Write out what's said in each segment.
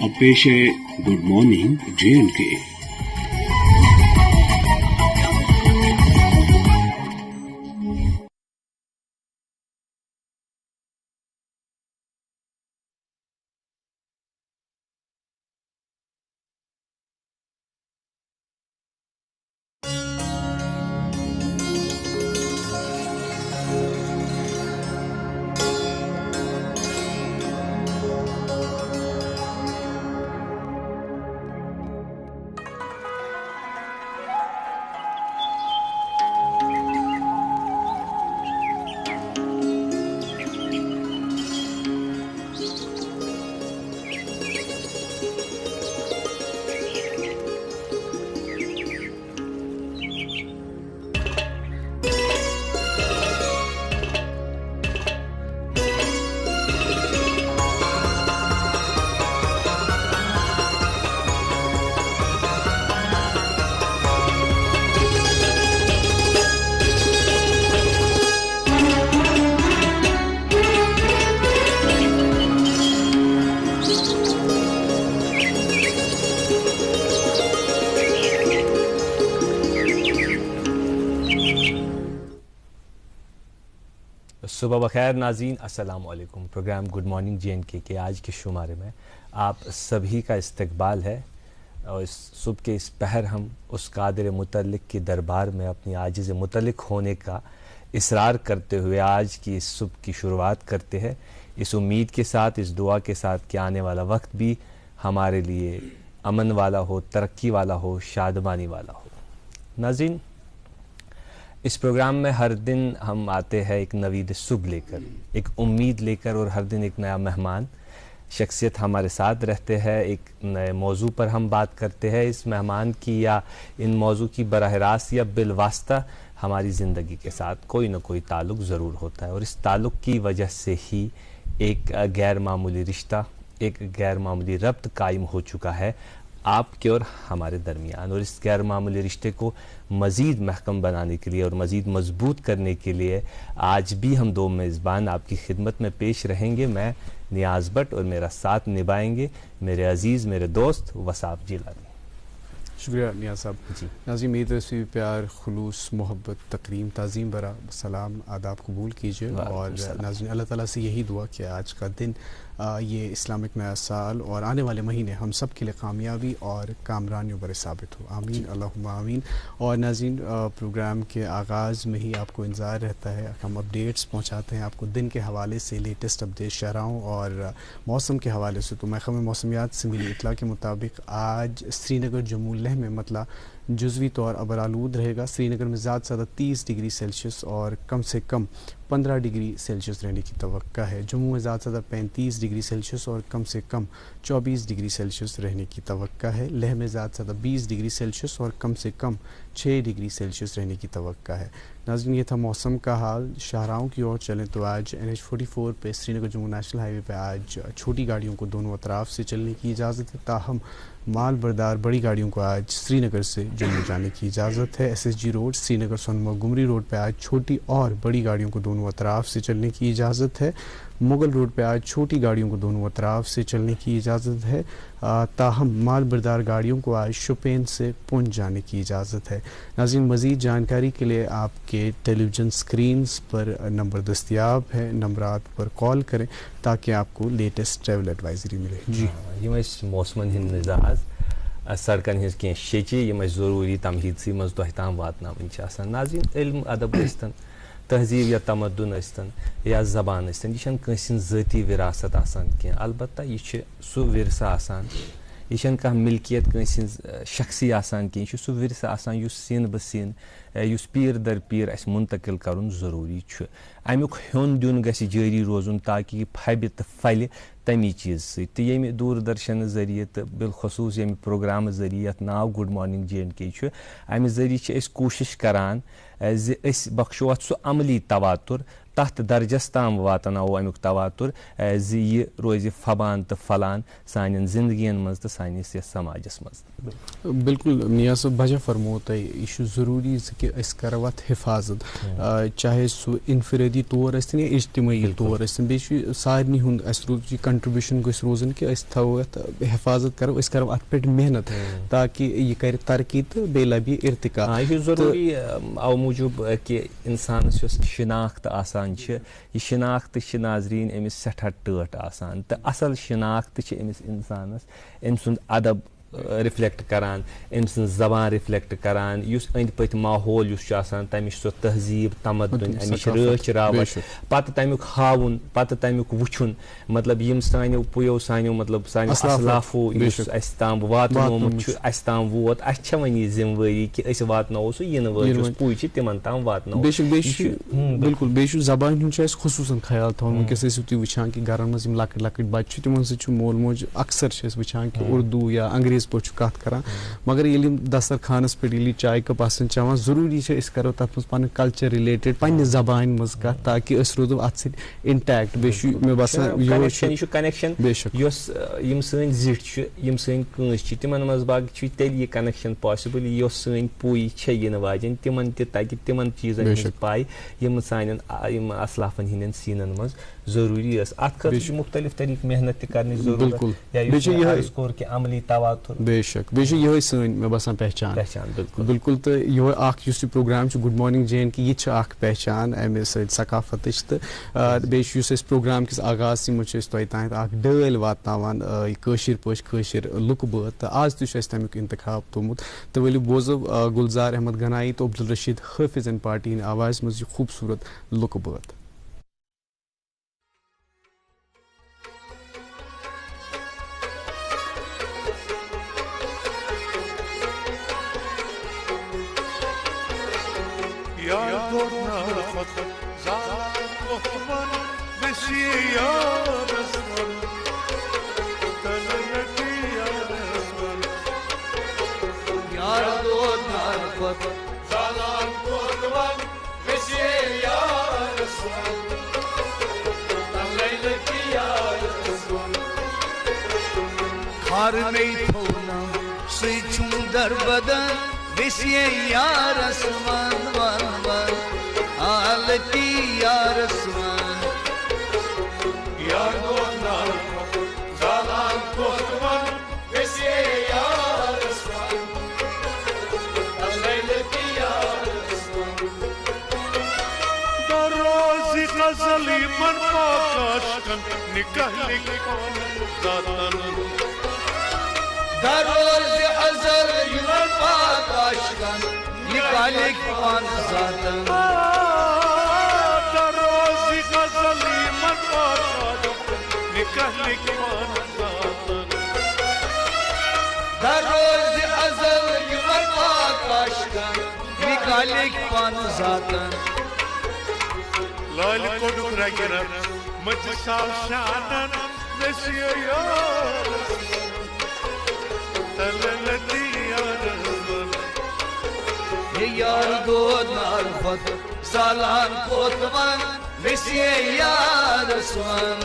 اب پیش ہے گڈ مارننگ JNK۔ صبح بخیر ناظرین، السلام علیکم۔ پروگرام گڈ مارننگ JNK کے آج کے شمارے میں آپ سبھی کا استقبال ہے، اور اس صبح کے اس پہر ہم اس قادر متعلق کے دربار میں اپنی عاجز متعلق ہونے کا اصرار کرتے ہوئے آج کی اس صبح کی شروعات کرتے ہیں، اس امید کے ساتھ، اس دعا کے ساتھ کہ آنے والا وقت بھی ہمارے لیے امن والا ہو، ترقی والا ہو، شادمانی والا ہو۔ ناظرین، اس پروگرام میں ہر دن ہم آتے ہیں ایک نوید صبح لے کر، ایک امید لے کر، اور ہر دن ایک نیا مہمان شخصیت ہمارے ساتھ رہتے ہیں، ایک نئے موضوع پر ہم بات کرتے ہیں۔ اس مہمان کی یا ان موضوع کی براہ راست یا بالواسطہ ہماری زندگی کے ساتھ کوئی نہ کوئی تعلق ضرور ہوتا ہے، اور اس تعلق کی وجہ سے ہی ایک غیر معمولی رشتہ، ایک غیر معمولی ربط قائم ہو چکا ہے آپ کے اور ہمارے درمیان، اور اس غیر معمولی رشتے کو مزید محکم بنانے کے لیے اور مزید مضبوط کرنے کے لیے آج بھی ہم دو میزبان آپ کی خدمت میں پیش رہیں گے۔ میں نیاز بٹ اور میرا ساتھ نبھائیں گے میرے عزیز، میرے دوست وصاف جیلانی۔ شکریہ نیاز صاحب۔ جی ناظرین، میری طرف سے پیار، خلوص، محبت، تکریم، تعظیم برا سلام، آداب قبول کیجیے، اور ناظرین اللہ تعالیٰ سے یہی دعا کہ آج کا دن، یہ اسلامک نیا سال اور آنے والے مہینے ہم سب کے لیے کامیابی اور کامرانیوں پر ثابت ہو، آمین اللہم آمین۔ اور ناظرین، پروگرام کے آغاز میں ہی آپ کو انتظار رہتا ہے، ہم اپڈیٹس پہنچاتے ہیں آپ کو دن کے حوالے سے، لیٹسٹ اپڈیٹ شہراؤں اور موسم کے حوالے سے۔ تو محکمہ موسمیات سے ملی اطلاع کے مطابق آج سری نگر، جموں لیہ میں مطلع جزوی طور ابرآلود رہے گا۔ سری نگر میں زیادہ سے زیادہ 30 ڈگری سیلسیس اور کم سے کم 15 ڈگری سیلسیس رہنے کی توقع ہے۔ جموں میں زیادہ سے زیادہ 35 ڈگری سیلسیس اور کم سے کم 24 ڈگری سیلسیس رہنے کی توقع ہے۔ لیہ میں زیادہ سے زیادہ 20 ڈگری سیلسیس اور کم سے کم 6 ڈگری سیلسیس رہنے کی توقع ہے۔ ناظرین، یہ تھا موسم کا حال۔ شاہراہوں کی اور چلیں تو آج NH44 پہ سری نگر جموں نیشنل ہائی وے پہ آج چھوٹی گاڑیوں کو دونوں اطراف سے چلنے کی اجازت ہے، تاہم مال بردار بڑی گاڑیوں کو آج سری نگر سے جموں جانے کی اجازت ہے۔ SSG روڈ، سری نگر سونمرگ گمری روڈ پہ آج چھوٹی اور بڑی گاڑیوں کو دونوں اطراف سے چلنے کی اجازت ہے۔ مغل روڈ پہ آج چھوٹی گاڑیوں کو دونوں اطراف سے چلنے کی اجازت ہے، تاہم مال بردار گاڑیوں کو آج شوپین سے پونچھ جانے کی اجازت ہے۔ ناظرین، مزید جانکاری کے لیے آپ کے ٹیلی ویژن سکرینز پر نمبر دستیاب ہے، نمبرات پر کال کریں تاکہ آپ کو لیٹسٹ ٹریول ایڈوائزری ملے۔ جی یہ موسمن ہند مزاج سڑکن ہز کی شیچی یہ ضروری تمہید سی مز تہ تام واتناون آسان۔ ناظرین، علم ادب ٲسۍتن، تہذیب یا تمدن ٲسۍتن یا زبان ٲسۍتن، یہ چھنہٕ کٲنٛسہِ ہٕنٛز ذٲتی وراثت آسان کینٛہہ، البتہ یہ چھُ سُہ ورثہ آسان، یہ چھنہٕ کانٛہہ ملکیت کٲنٛسہِ ہٕنٛز شخصی آسان کینٛہہ، یہ چھُ سُہ ورثہ آسان یُس سِن بہ سِن، یُس پیٖر در پیٖر اَسہِ منتقل کرُن ضروٗری چھُ۔ امیُک ہیوٚن دیُن گژھِ جٲری روزُن تاکہ یہ پھبہِ تہٕ پھلہِ تمی چیٖز سۭتۍ، تہٕ ییٚمہِ دوٗردرشن ذٔریعہٕ تہٕ بالخصوٗص ییٚمہِ پروگرام ذٔریعہٕ یتھ ناو گڈ مارننگ JNK چھُ، امہِ ذٔریعہٕ چھِ أسۍ کوٗشش کران زِ أسۍ بخشو اتھ سُہ عملی تواتر تَتھ درجَس تام واتناوو اَمیُک تواتُر زِ یہِ روزِ فبان تہٕ پھلان سانٮ۪ن زندگیَن منٛز تہٕ سٲنِس یَتھ سماجَس منٛز. بالکل نیاز صٲب بجا فرمو تۄہہِ یہِ چھُ ضروٗری زِ کہِ أسۍ کَرو اَتھ حِفاظت چاہے سُہ اِنفرٲدی طور ٲسۍتن یا اجتمٲعی طور ٲسۍتن بیٚیہِ چھُ سارنٕے ہُنٛد اَسہِ روز یہِ کنٹربیوٗشن گژھِ روزُن کہِ أسۍ تھاوو اَتھ حِفاظت کَرو أسۍ کَرو اَتھ پٮ۪ٹھ محنت تاکہِ یہِ کَرِ ترقی تہٕ بیٚیہِ لَبہِ یہِ ارتقا. یہِ چھُ ضروٗری اَوٕ موٗجوٗب کہِ اِنسانَس یۄس شِناخت آسان چھِ یہِ شِناخت چھِ ناظریٖن أمِس سٮ۪ٹھاہ ٹٲٹھ آسان تہٕ اَصٕل شِناخت چھِ أمِس اِنسانَس أمۍ سُنٛد اَدب رِفلیکٹ کران أمۍ سٕنٛز زبان رِفلیکٹ کران یُس أنٛدۍ پٔتۍ ماحول یُس چھُ آسان تَمِچ سۄ تہذیٖب تمدُن اَمِچ رٲچھ راوَٹھ پَتہٕ تَمیُک ہاوُن پَتہٕ تَمیُک وٕچھُن مطلب یِم سانیو پُیو سانیو مطلب سانیو اَسلافو یُس اَسہِ تام واتنومُت چھُ اَسہِ تام ووت اَسہِ چھےٚ وۄنۍ یہِ ذِمہٕ وٲری کہِ أسۍ واتناوو سُہ یِنہٕ وٲلۍ یُس پُے چھِ تِمن تام واتناوو. بالکل بیٚیہِ چھُ زبانہِ ہُنٛد چھُ اَسہِ خصوٗصن خیال تھاوُن. وٕنکیٚس ٲسِو تُہۍ وٕچھان کہِ گرن منٛز یِم لۄکٕٹۍ لۄکٕٹۍ بچہِ چھِ تِمن سۭتۍ چھُ مول موج اکثر چھِ أسۍ وٕچھان کہِ اردوٗ یا انگریٖز پٲٹھۍ چھُ کتھ کران مگر ییٚلہِ یِم دسترخانس پٮ۪ٹھ ییٚلہِ چاے کپ آسان چٮ۪وان ضروٗری چھِ أسۍ کرو تتھ منٛز پنٕنۍ کلچر رِلیٹڈ پننہِ زبانہِ منٛز کتھ تاکہِ أسۍ روزو اتھ سۭتۍ انٹیکٹ. بیٚیہِ چھُ مےٚ باسان یہِ چھُ کنیکشن یۄس یِم سٲنۍ زِٹھۍ چھِ یِم سٲنۍ کٲنٛسہِ چھِ تِمن منٛز باغ چھُ تیٚلہِ یہِ کنیکشن پاسبل یۄس سٲنۍ پُے چھےٚ یِنہٕ واجیٚنۍ تِمن تہِ تگہِ تِمن چیٖزن ہٕنٛز پاے یِم سانٮ۪ن یِم اسلافن ہٕنٛدٮ۪ن سیٖنن منٛز ضروٗری ٲس. اتھ خٲطرٕ چھِ مُختٔلِف طریٖقہٕ محنت تہِ کرنٕچ ضروٗرت کوٚر کہِ عملی تواتُر. بے شک بیٚیہِ چھِ یِہوے سٲنۍ مےٚ باسان پہچان بالکل تہٕ یِہوے اکھ یُس یہِ پروگرام چھُ گُڈ مارنِنٛگ جے اینڈ کے یہِ تہِ چھِ اکھ پہچان امہِ سۭتۍ ثقافتٕچ تہٕ بیٚیہِ چھُ یُس أسۍ پروگرام کِس آغازسٕے منٛز چھِ أسۍ تۄہہِ تانۍ اکھ ڈٲلۍ واتناوان یہِ کٲشِر پٲٹھۍ کٲشِر لُکہٕ بٲتھ تہٕ آز تہِ چھُ اَسہِ تمیُک انتخاب تھوٚومُت تہٕ ؤلِو بوزو گُلزار احمد گنایی تہٕ عبدالرشیٖد حٲفظ اینڈ پارٹی ہِنٛدِ آوازِ منٛز یہِ خوٗبصوٗرت لُکہٕ بٲتھ. سُے چھُم دربدر ویسے یارس ون ون ون حالتی یارس ون یار دونال زالان کوتون ویسے یارس ون حالتی یارس ون دروازی غزلی من پاکاشکن نکاح کن زاتن دروز ازل یمن پاک عاشقان نکالک پان ذاتن دروز ازل یمن پاک عاشقان نکالک پان ذاتن دروز ازل یمن پاک عاشقان نکالک پان ذاتن لال کوڈ رگرن مجھ سال شانن نسی یار یار دود معرفت سالان کوتوان ویسے یارس ون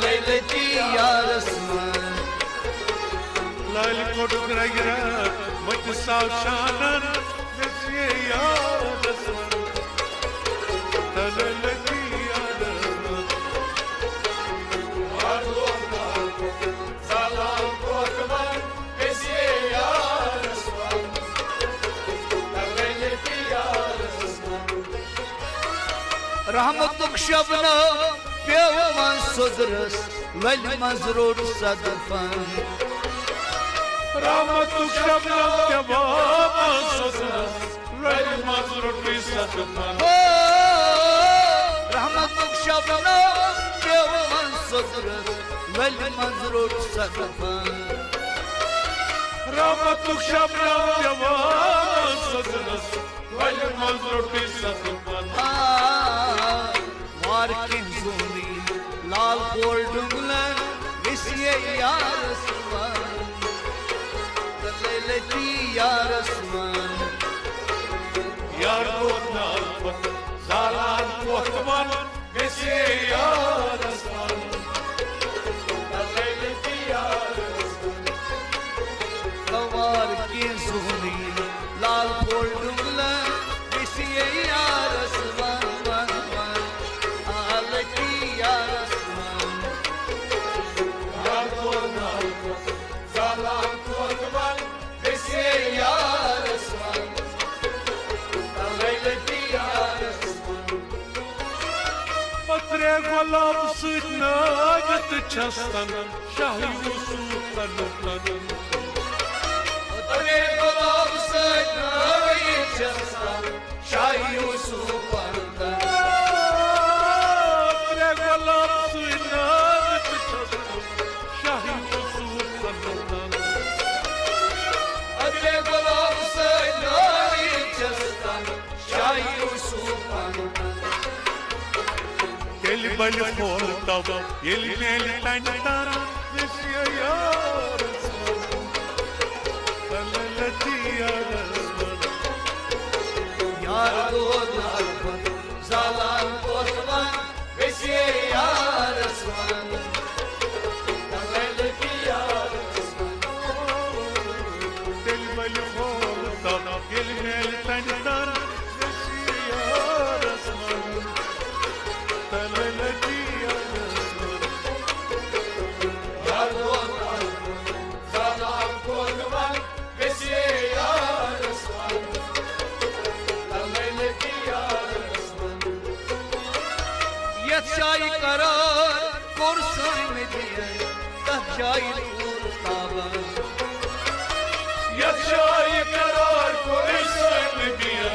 لیلتی یارس ون لال کوڈ رگرن مجھ سال شانن ویسے یارس ون لیلتی یارس ون یار دود معرفت سالان کوتوان ویسے یارس ون لیلتی یارس ون رحمتک شبنم پیو من صدرس ولی منز روڈ صدفن رحمتک شبنم پیو من صدرس ولی منز روڈ صدفن رحمتک شبنم پیو من صدرس ولی منز روڈ صدفن رحمتک شبنم پیو من صدرس ولی منز روڈ صدفن وارکن زونی لال پول ڈنگلن ویسے یارس ون لیلتی یارس ون یار کو نال پت زالان کو لال پھول ڈگلا کسی یار اسمان آلتی یار اسمان لال پھول زالان کوتوان کسی یار اسمان آلتی یار اسمان پترے گلاب سوت ناگت چھستن شاہ یوسف تنن پترے گلاب سوت ناگت چھستن شاہ یوسف تنن پترے گلاب سوت ناگت چھستن شاہ یوسف تنن پترے گلاب سوت ناگت چھستن شاہ یوسف تنن یل بل پھول تب یل میل تن تر وسی یار تللتی یار یار دود الفت زالان کوتوان وسی یار اسمان تللتی یار اسمان یل بل پھول تب یل میل تن تر وسی یار تللتی یار یار دود الفت زالان کوتوان وسی یار اسمان تللتی یار اسمان یت جائی قرار کرسان میں دیا تہ جائی دور تابان یت جائی قرار کرسان میں دیا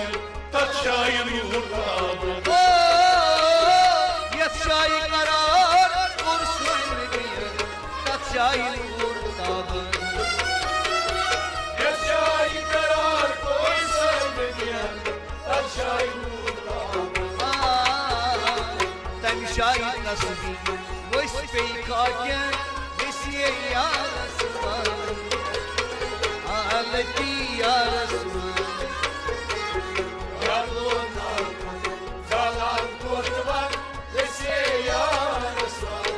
تت شاید یورتاب یت جائی قرار کرسان میں دیا تہ جائی دور تابان یت جائی قرار کرسان میں دیا تت شاید یورتاب تم شاید نصبی وش پی کاکن وسی یار اسمان آلتی یار اسمان یار دود الفت زالان کوتوان وسی یار اسمان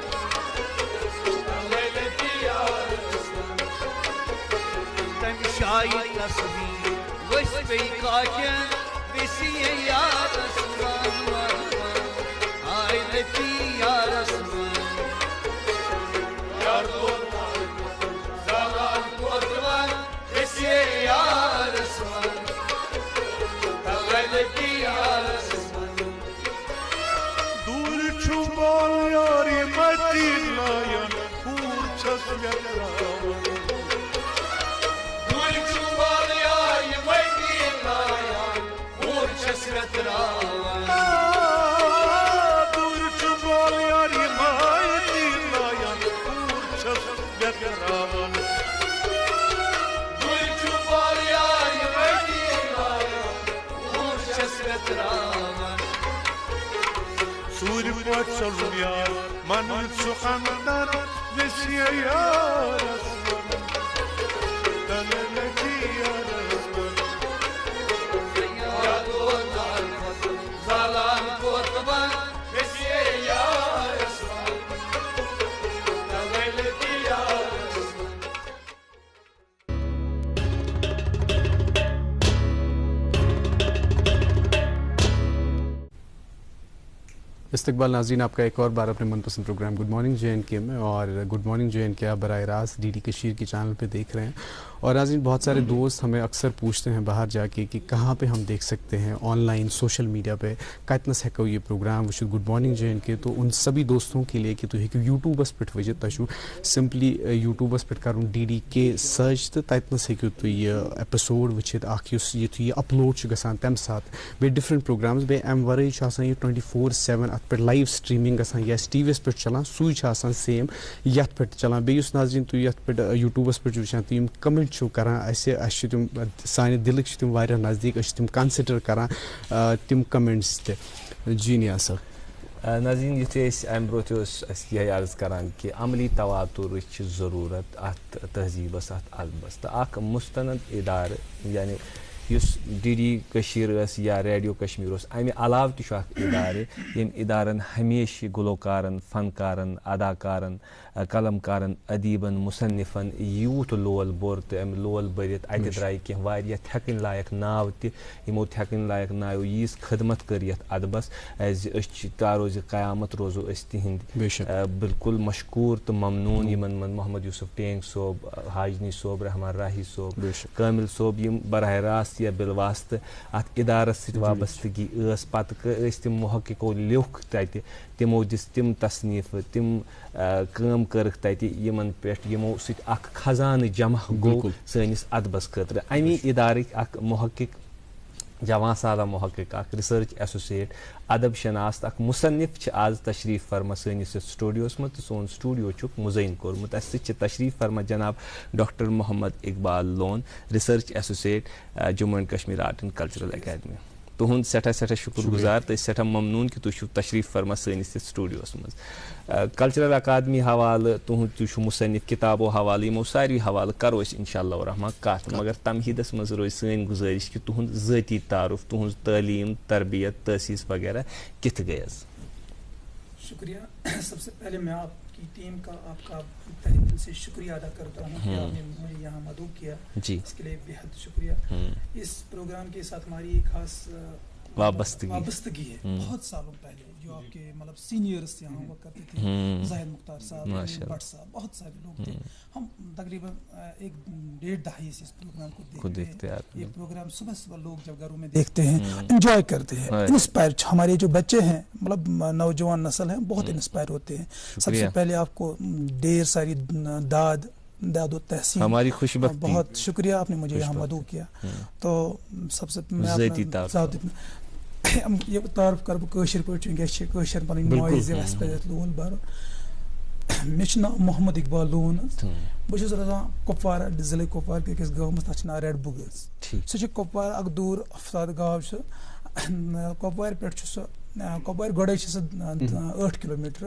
آلتی یار اسمان تم شاید نصبی وش پی کاکن وسی یار اسمان آلتی یار اسمان یار دود الفت زالان کوتوان وسی یار اسمان آلتی یار اسمان دور چھپال یاری مدینہ ین پور چھس یکراون دول چوبال یاری مدینہ یان پور چھس یکراون دور چھپال یاری مدینہ ین پور چھس یکراون دول چوبال یاری مدینہ یان پور چھس یکراون سور پٹ چلون یار من سخندر وسی یار اسمان تللتی یار اسمان یار دود الفت زالان کوتوان وسی یار اسمان آلتی یار اسمان استقبال ناظرین آپ کا ایک اور بار اپنے من پسند programme good morning J N کے میں، اور گڈ مارننگ جے این کے آپ براہ راست ڈی ڈی کشیر کی چینل پہ دیکھ رہے ہیں. اور ناظرین بہت سارے دوست ہمیں اکثر پوچھتے ہیں باہر جا کے کہ کہاں پہ ہم دیکھ سکتے ہیں آن لائن سوشل میڈیا پہ کتنس ہیکو یہ programme وچھت good morning J N کے. تو ان سبھی دوستوں کے لیے کہ تُہۍ ہیٚکِو یوٗٹوٗبَس پٮ۪ٹھ وٕچھِتھ، تۄہہِ چھُو سمپلی یوٗٹوٗبَس پٮ۪ٹھ کَرُن ڈی ڈی کے سرچ تہٕ تَتنَس ہیٚکِو تُہۍ یہِ ایپِسوڈ وٕچھِتھ اَکھ یُس یُتھُے یہِ اَپلوڈ چھُ گژھان تَمہِ ساتہٕ. بیٚیہِ ڈِفرَنٹ پروگرامٕز، بیٚیہِ اَمہِ وَرٲے چھُ آسان یہِ 24/7 اَتھ پٮ۪ٹھ لایِو سٹریٖمِنٛگ گژھان یہِ اَسہِ ٹی وی یَس پٮ۪ٹھ چلان سُے چھُ آسان سیم یَتھ پٮ۪ٹھ چلان. بیٚیہِ یُس ناظریٖن تُہۍ یَتھ پٮ۪ٹھ یوٗٹوٗبَس پٮ۪ٹھ چھُ وٕچھان تُہۍ یِم کَمٮ۪نٛٹ چھُو کَران اَسہِ چھِ تِم سانہِ دِلٕکۍ چھِ تِم واریاہ نزدیٖک، أسۍ چھِ تِم کَنسِڈَر کَران تِم کَمٮ۪نٛٹٕس تہِ. جی نیا صٲب. ناظریٖن یُتھُے أسۍ اَمہِ برونٛٹھ اوس اَسہِ یِہے عرض کَران کہِ عملی تواتُرٕچ چھِ ضروٗرت اَتھ تہذیٖبَس اَتھ اَدبَس، تہٕ اَکھ مُستند اِدارٕ یعنی یُس ڈی ڈی کٔشیٖر ٲس یا ریڈیو کشمیٖر اوس اَمہِ علاوٕ تہِ چھُ اکھ اِدارٕ ییٚمہِ اِدارن ہمیشہِ گُلوکارن فنکارن اداکارن قلمکارن ادیٖبن مُصنِفن یوٗت لول بوٚر تہٕ اَمہِ لول بٔرِتھ اَتہِ درٛایہِ کینٛہہ واریاہ تھٮ۪کٕنۍ لایق ناو تہِ یِمو تھٮ۪کٕنۍ لایق ناوِ ییٖژ خدمت کٔر یتھ ادبس زِ أسۍ چھِ تا روزِ قیامت روزو أسۍ تِہنٛدۍ بالکل مشکوٗر تہٕ ممنوٗن یِمن منٛز محمد یوٗسف ٹینٛگ صٲب حاجنی صٲب رحمان راہی صٲب کامل صٲب یِم براہ راست یا بالواسطہٕ اتھ ادارس سۭتۍ وابستگی ٲس پتہٕ ٲسۍ تِم محققو لیوٚکھ تتہِ تِمو دِژ تِم تصنیٖفہٕ تِم کٲم کٔرٕکھ تتہِ یِمن پٮ۪ٹھ یِمو سۭتۍ اکھ خزانہٕ جمع گوٚو سٲنِس ادبس خٲطرٕ امی ادارٕکۍ اکھ محقق جوان سالہ محقق اکھ ریسرچ ایسوسیٹ ادب شناس اکھ مصنف چھِ آز تشریف فرما سٲنِس یتھ سٹوڈیوس منٛز تہٕ سون سٹوڈیو چھُکھ مُزعین کوٚرمُت اسہِ سۭتۍ چھِ تشریف فرما جناب doctor Mohammad Iqbal loan research associate Jammu and Kashmir art and cultural academy تُہُنٛد سٮ۪ٹھاہ سٮ۪ٹھاہ شُکر گُزار تہٕ أسۍ سٮ۪ٹھاہ ممنوٗن کہِ تُہۍ چھِو تشریف فرما سٲنِس یتھ سٹوڈیوس منٛز کلچرل اکادمی حوالہٕ تُہُنٛد تُہۍ چھِو مُصنف کِتابو حوالہٕ یِمو ساروی حوالہٕ کرو أسۍ انشاء اللہ الرحمان کتھ مگر تمہیٖدس منٛز روزِ سٲنۍ گُزٲرِش کہِ تُہُنٛد ذٲتی تعارُف تُہٕنٛز تعلیٖم تربیت تحسیٖس وغیرہ کِتھ گٔے حظ؟ شکریہ. سب سے پہلے میں آپ کی ٹیم کا آپ کا تہہ دل سے شکریہ ادا کرتا ہوں کہ آپ نے مجھے یہاں مدعو کیا جی اس کے لیے بے حد شکریہ. اس پروگرام کے ساتھ ہماری ایک خاص وابستگی ہے بہت سالوں پہلے جو آپ کے مطلب سینئرس یہاں ہوا کرتے تھے زاہد مختار صاحب بٹ صاحب بہت سارے لوگ تھے. ہم تقریباً 1-1.5 دہائی سے اس پروگرام کو دیکھتے ہیں. یہ پروگرام صبح صبح لوگ جب گھروں میں دیکھتے ہیں انجوائے کرتے ہیں انسپائر ہمارے جو بچے ہیں مطلب نوجوان نسل ہیں بہت انسپائر ہوتے ہیں. سب سے پہلے آپ کو ڈھیر ساری داد و تحسین ہماری خوش بختی بہت شکریہ آپ نے مجھے یہاں مدعو کیا. تو سب سے یہ تعارف کر بہٕ کٲشِر پٲٹھۍ وٕنکٮ۪س چھِ کٲشِر پَنٕنۍ مٲیِز اَسہِ پَزِ اَتھ لول بَرُن. مےٚ چھُ ناو محمد اقبال لون حظ. بہٕ چھُس روزان کُپوارہ ضلعے کُپوارہ کہِ أکِس گامَس تَتھ چھُ ناو ریڈ بُگ حظ. سُہ چھُ کُپوارہ اکھ دوٗر افتاد گاو چھُ کۄپوارِ پٮ۪ٹھ چھُ سُہ کۄپوارِ گۄڈَے چھِ سُہ 8 کِلوٗمیٖٹر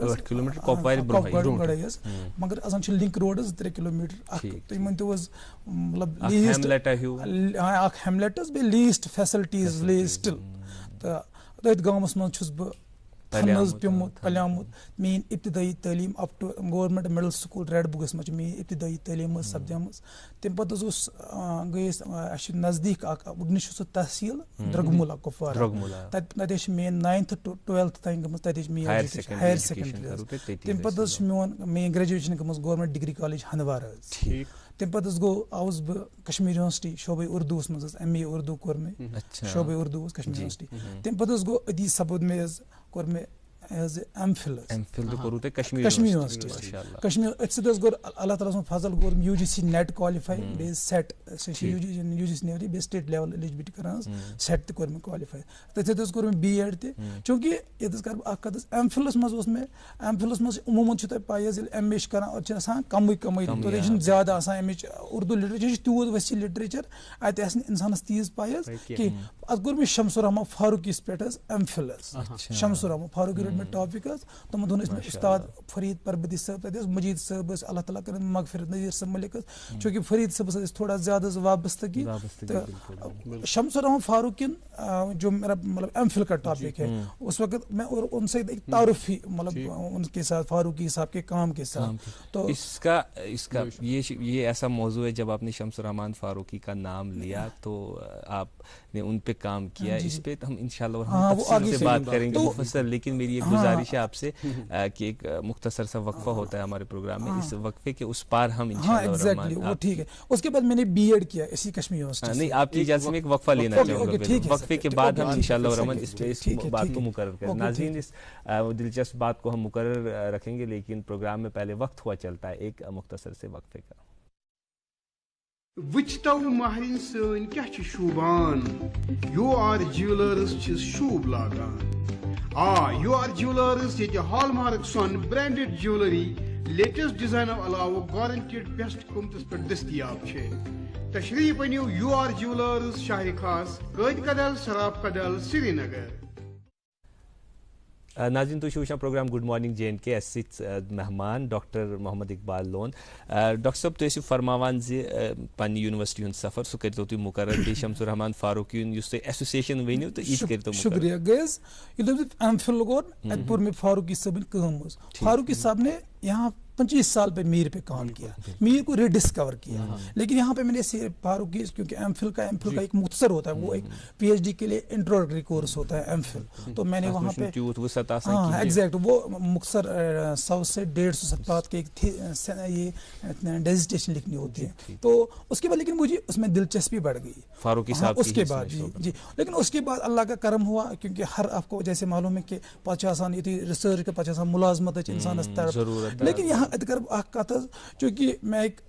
گۄڈَے حظ مگر آسان چھُ لِنک روڈ حظ 3 کِلوٗمیٖٹر اکھ. تُہۍ ؤنۍتو حظ مطلب لیٖسٹ اکھ ہیملیٹ حظ بیٚیہِ لیٖسٹ فیسلٹیٖز وِلیج سٹل. تہٕ تٔتھۍ گامَس منٛز چھُس بہٕ حظ پیوٚمُت پلیومُت. میٛٲنۍ ابتدٲیی تعلیٖم up to government middle school ریڈ بُگس منٛز چھِ میٛٲنۍ ابتدٲیی تعلیٖم حظ سپدیمٕژ. تمہِ پتہٕ حظ گٔے أسۍ اَسہِ چھُ نزدیٖک اکھ وٕنکٮ۪نس چھُ سُہ تحصیٖل درگموٗلا کُپوارہ تتہِ حظ چھِ میٛٲنۍ 9th to 12th تام گٔمٕژ تتہِ حظ چھِ میٛٲنۍ ہایر سیکنڈری حظ. تمہِ پتہٕ حظ چھِ میٛٲنۍ گریجویشن گٔمٕژ گورمنٹ ڈگری کالیج ہندوارہ حظ. تمہِ پتہٕ حظ آوُس بہٕ کشمیٖر یونیورسٹی شعبے اردوٗوس منٛز حظ MA اردوٗ کوٚر مےٚ شعبے اردوٗ حظ کشمیٖر یونیورسٹی. تمہِ پتہٕ حظ گوٚو أتی سپُد مےٚ حظ کوٚر مےٚ as a M Phil Kashmir university Kashmir أتھۍ سۭتۍ حظ کوٚر اللہ تعالیٰ سُنٛد فضل کوٚر UGC نیٹ کالِفاے بیٚیہِ سیٹ سُہ چھِ UGC نیٚبرٕے بیٚیہِ سٹیٹ لیول ایلجبلٹی کران حظ سیٹ تہِ کوٚر مےٚ کالِفاے. تٔتھۍ سۭتۍ حظ کوٚر مےٚ BEd تہِ. چوٗنٛکہِ ییٚتہِ حظ کرٕ بہٕ اکھ کتھ حظ ایم فِلس منٛز اوس مےٚ ایم فِلس منٛز عموٗمن چھُ تۄہہِ پاے حظ ییٚلہِ MA چھِ کران اَتہِ چھِ آسان کمٕے توتہِ چھُنہٕ زیادٕ آسان اَمِچ اردوٗ لِٹریچر چھُ تیوٗت ؤسیع لِٹریچر اَتہِ آسہِ نہٕ اِنسانس تیٖژ پاے حظ کینٛہہ. اتھ کوٚر مےٚ شمس الرحمان فاروقیس پٮ۪ٹھ حظ ایم فِل حظ. شمس الرحمان فاروقی روٚٹ مےٚ ٹاپِک حظ. تِمن دۄہن ٲسۍ مےٚ استاد فرید پربتی صٲب تتہِ حظ مجیٖد صٲب ٲسۍ اللہ تعالیٰ کٔرِنۍ مغفرت نذیٖر صٲب مٔلک حظ. چوٗنٛکہِ فرید صٲبس ٲسۍ تھوڑا زیادٕ حظ وابستگی تہٕ شمس الرحمان فاروقین جو میرا مطلب ایم فل کا ٹاپک ہے اس وقت میں اور ان سے ایک تعارف ہی مطلب ان کے ساتھ فاروقی صاحب کے کام کے ساتھ. تو اس کا یہ ایسا موضوع ہے جب آپ نے شمس الرحمان فاروقی کا نام لیا تو آپ نے ان پہ کام کیا. اس پہ ہم انشاءاللہ تفصیل سے بات کریں گے مفصل. لیکن میری ایک گزارش ہے آپ سے کہ ایک مختصر سا وقفہ ہوتا ہے ہمارے پروگرام میں. اس وقفے کے اس پار ہم انشاءاللہ ٹھیک ہے. اس کے بعد میں نے BEd کیا اسی کشمیر یونیورسٹی. نہیں آپ کی اجازت میں ایک وقفہ لینا چاہوں گا. وقفے کے بعد ہم انشاءاللہ الرحمن اس بات کو مقرر کریں. ناظرین اس دلچسپ بات کو ہم مقرر رکھیں گے لیکن پروگرام میں پہلے وقت ہوا چلتا ہے ایک مختصر سے وقفے کا. وچتو مہرین سن کیا چھ شوبان UR جیولرز چھ شوب لاگان. UR جیولرز یہ ہال مارک سون برانڈڈ جیولری لیٹسٹ ڈیزائن علاوہ گارنٹیڈ بیسٹ قیمتس پر دستیاب چھ. تشریف انیو UR جیولرز شہر خاص قائد کدل سراب کدل سری نگر. ناظرین تو وچھان programme good morning J and K اس مہمان ڈاکٹر محمد اقبال لون. ڈاکٹر صٲب تُہۍ ٲسِو فرماوان زِ پننہِ یونیورسٹی ہُنٛد سفر سُہ کٔرۍتو تُہۍ مُقرر بیٚیہِ شمس الرحمان فاروقی یُن یُس تُہۍ ایسوسیشن ؤنِو تہٕ یہِ تہِ کٔرۍتو مُقرر. شکریہ گیز ییٚلہِ مےٚ ایم فل کوٚر اَتہِ پوٚر مےٚ فاروقی صٲبٕنۍ کٲم حظ. فاروقی صاحب نے یہاں 25 سال پہ میر پہ کام کیا, میر کو ریڈسکور کیا, لیکن یہاں پہ میں نے فاروقی کیونکہ ایم فل کا ایک مختصر ہوتا ہے, وہ ایک پی ایچ ڈی کے لیے انٹروڈکٹری کورس ہوتا ہے ایم فل, تو میں نے وہاں پہ ایگزیکٹ وہ مختصر 100 سے 150 صفحات کے یہ ڈیزیٹیشن لکھنی ہوتی ہے. تو اس کے بعد لیکن مجھے اس میں دلچسپی بڑھ گئی فاروقی صاحب اس کے بعد. جی لیکن اس کے بعد اللہ کا کرم ہوا, کیونکہ ہر آپ کو جیسے معلوم ہے کہ 50 یہ تھی ریسرچ کا 50 ملازمت انسان ضرورت, لیکن یہاں کت چونکہ میں ایک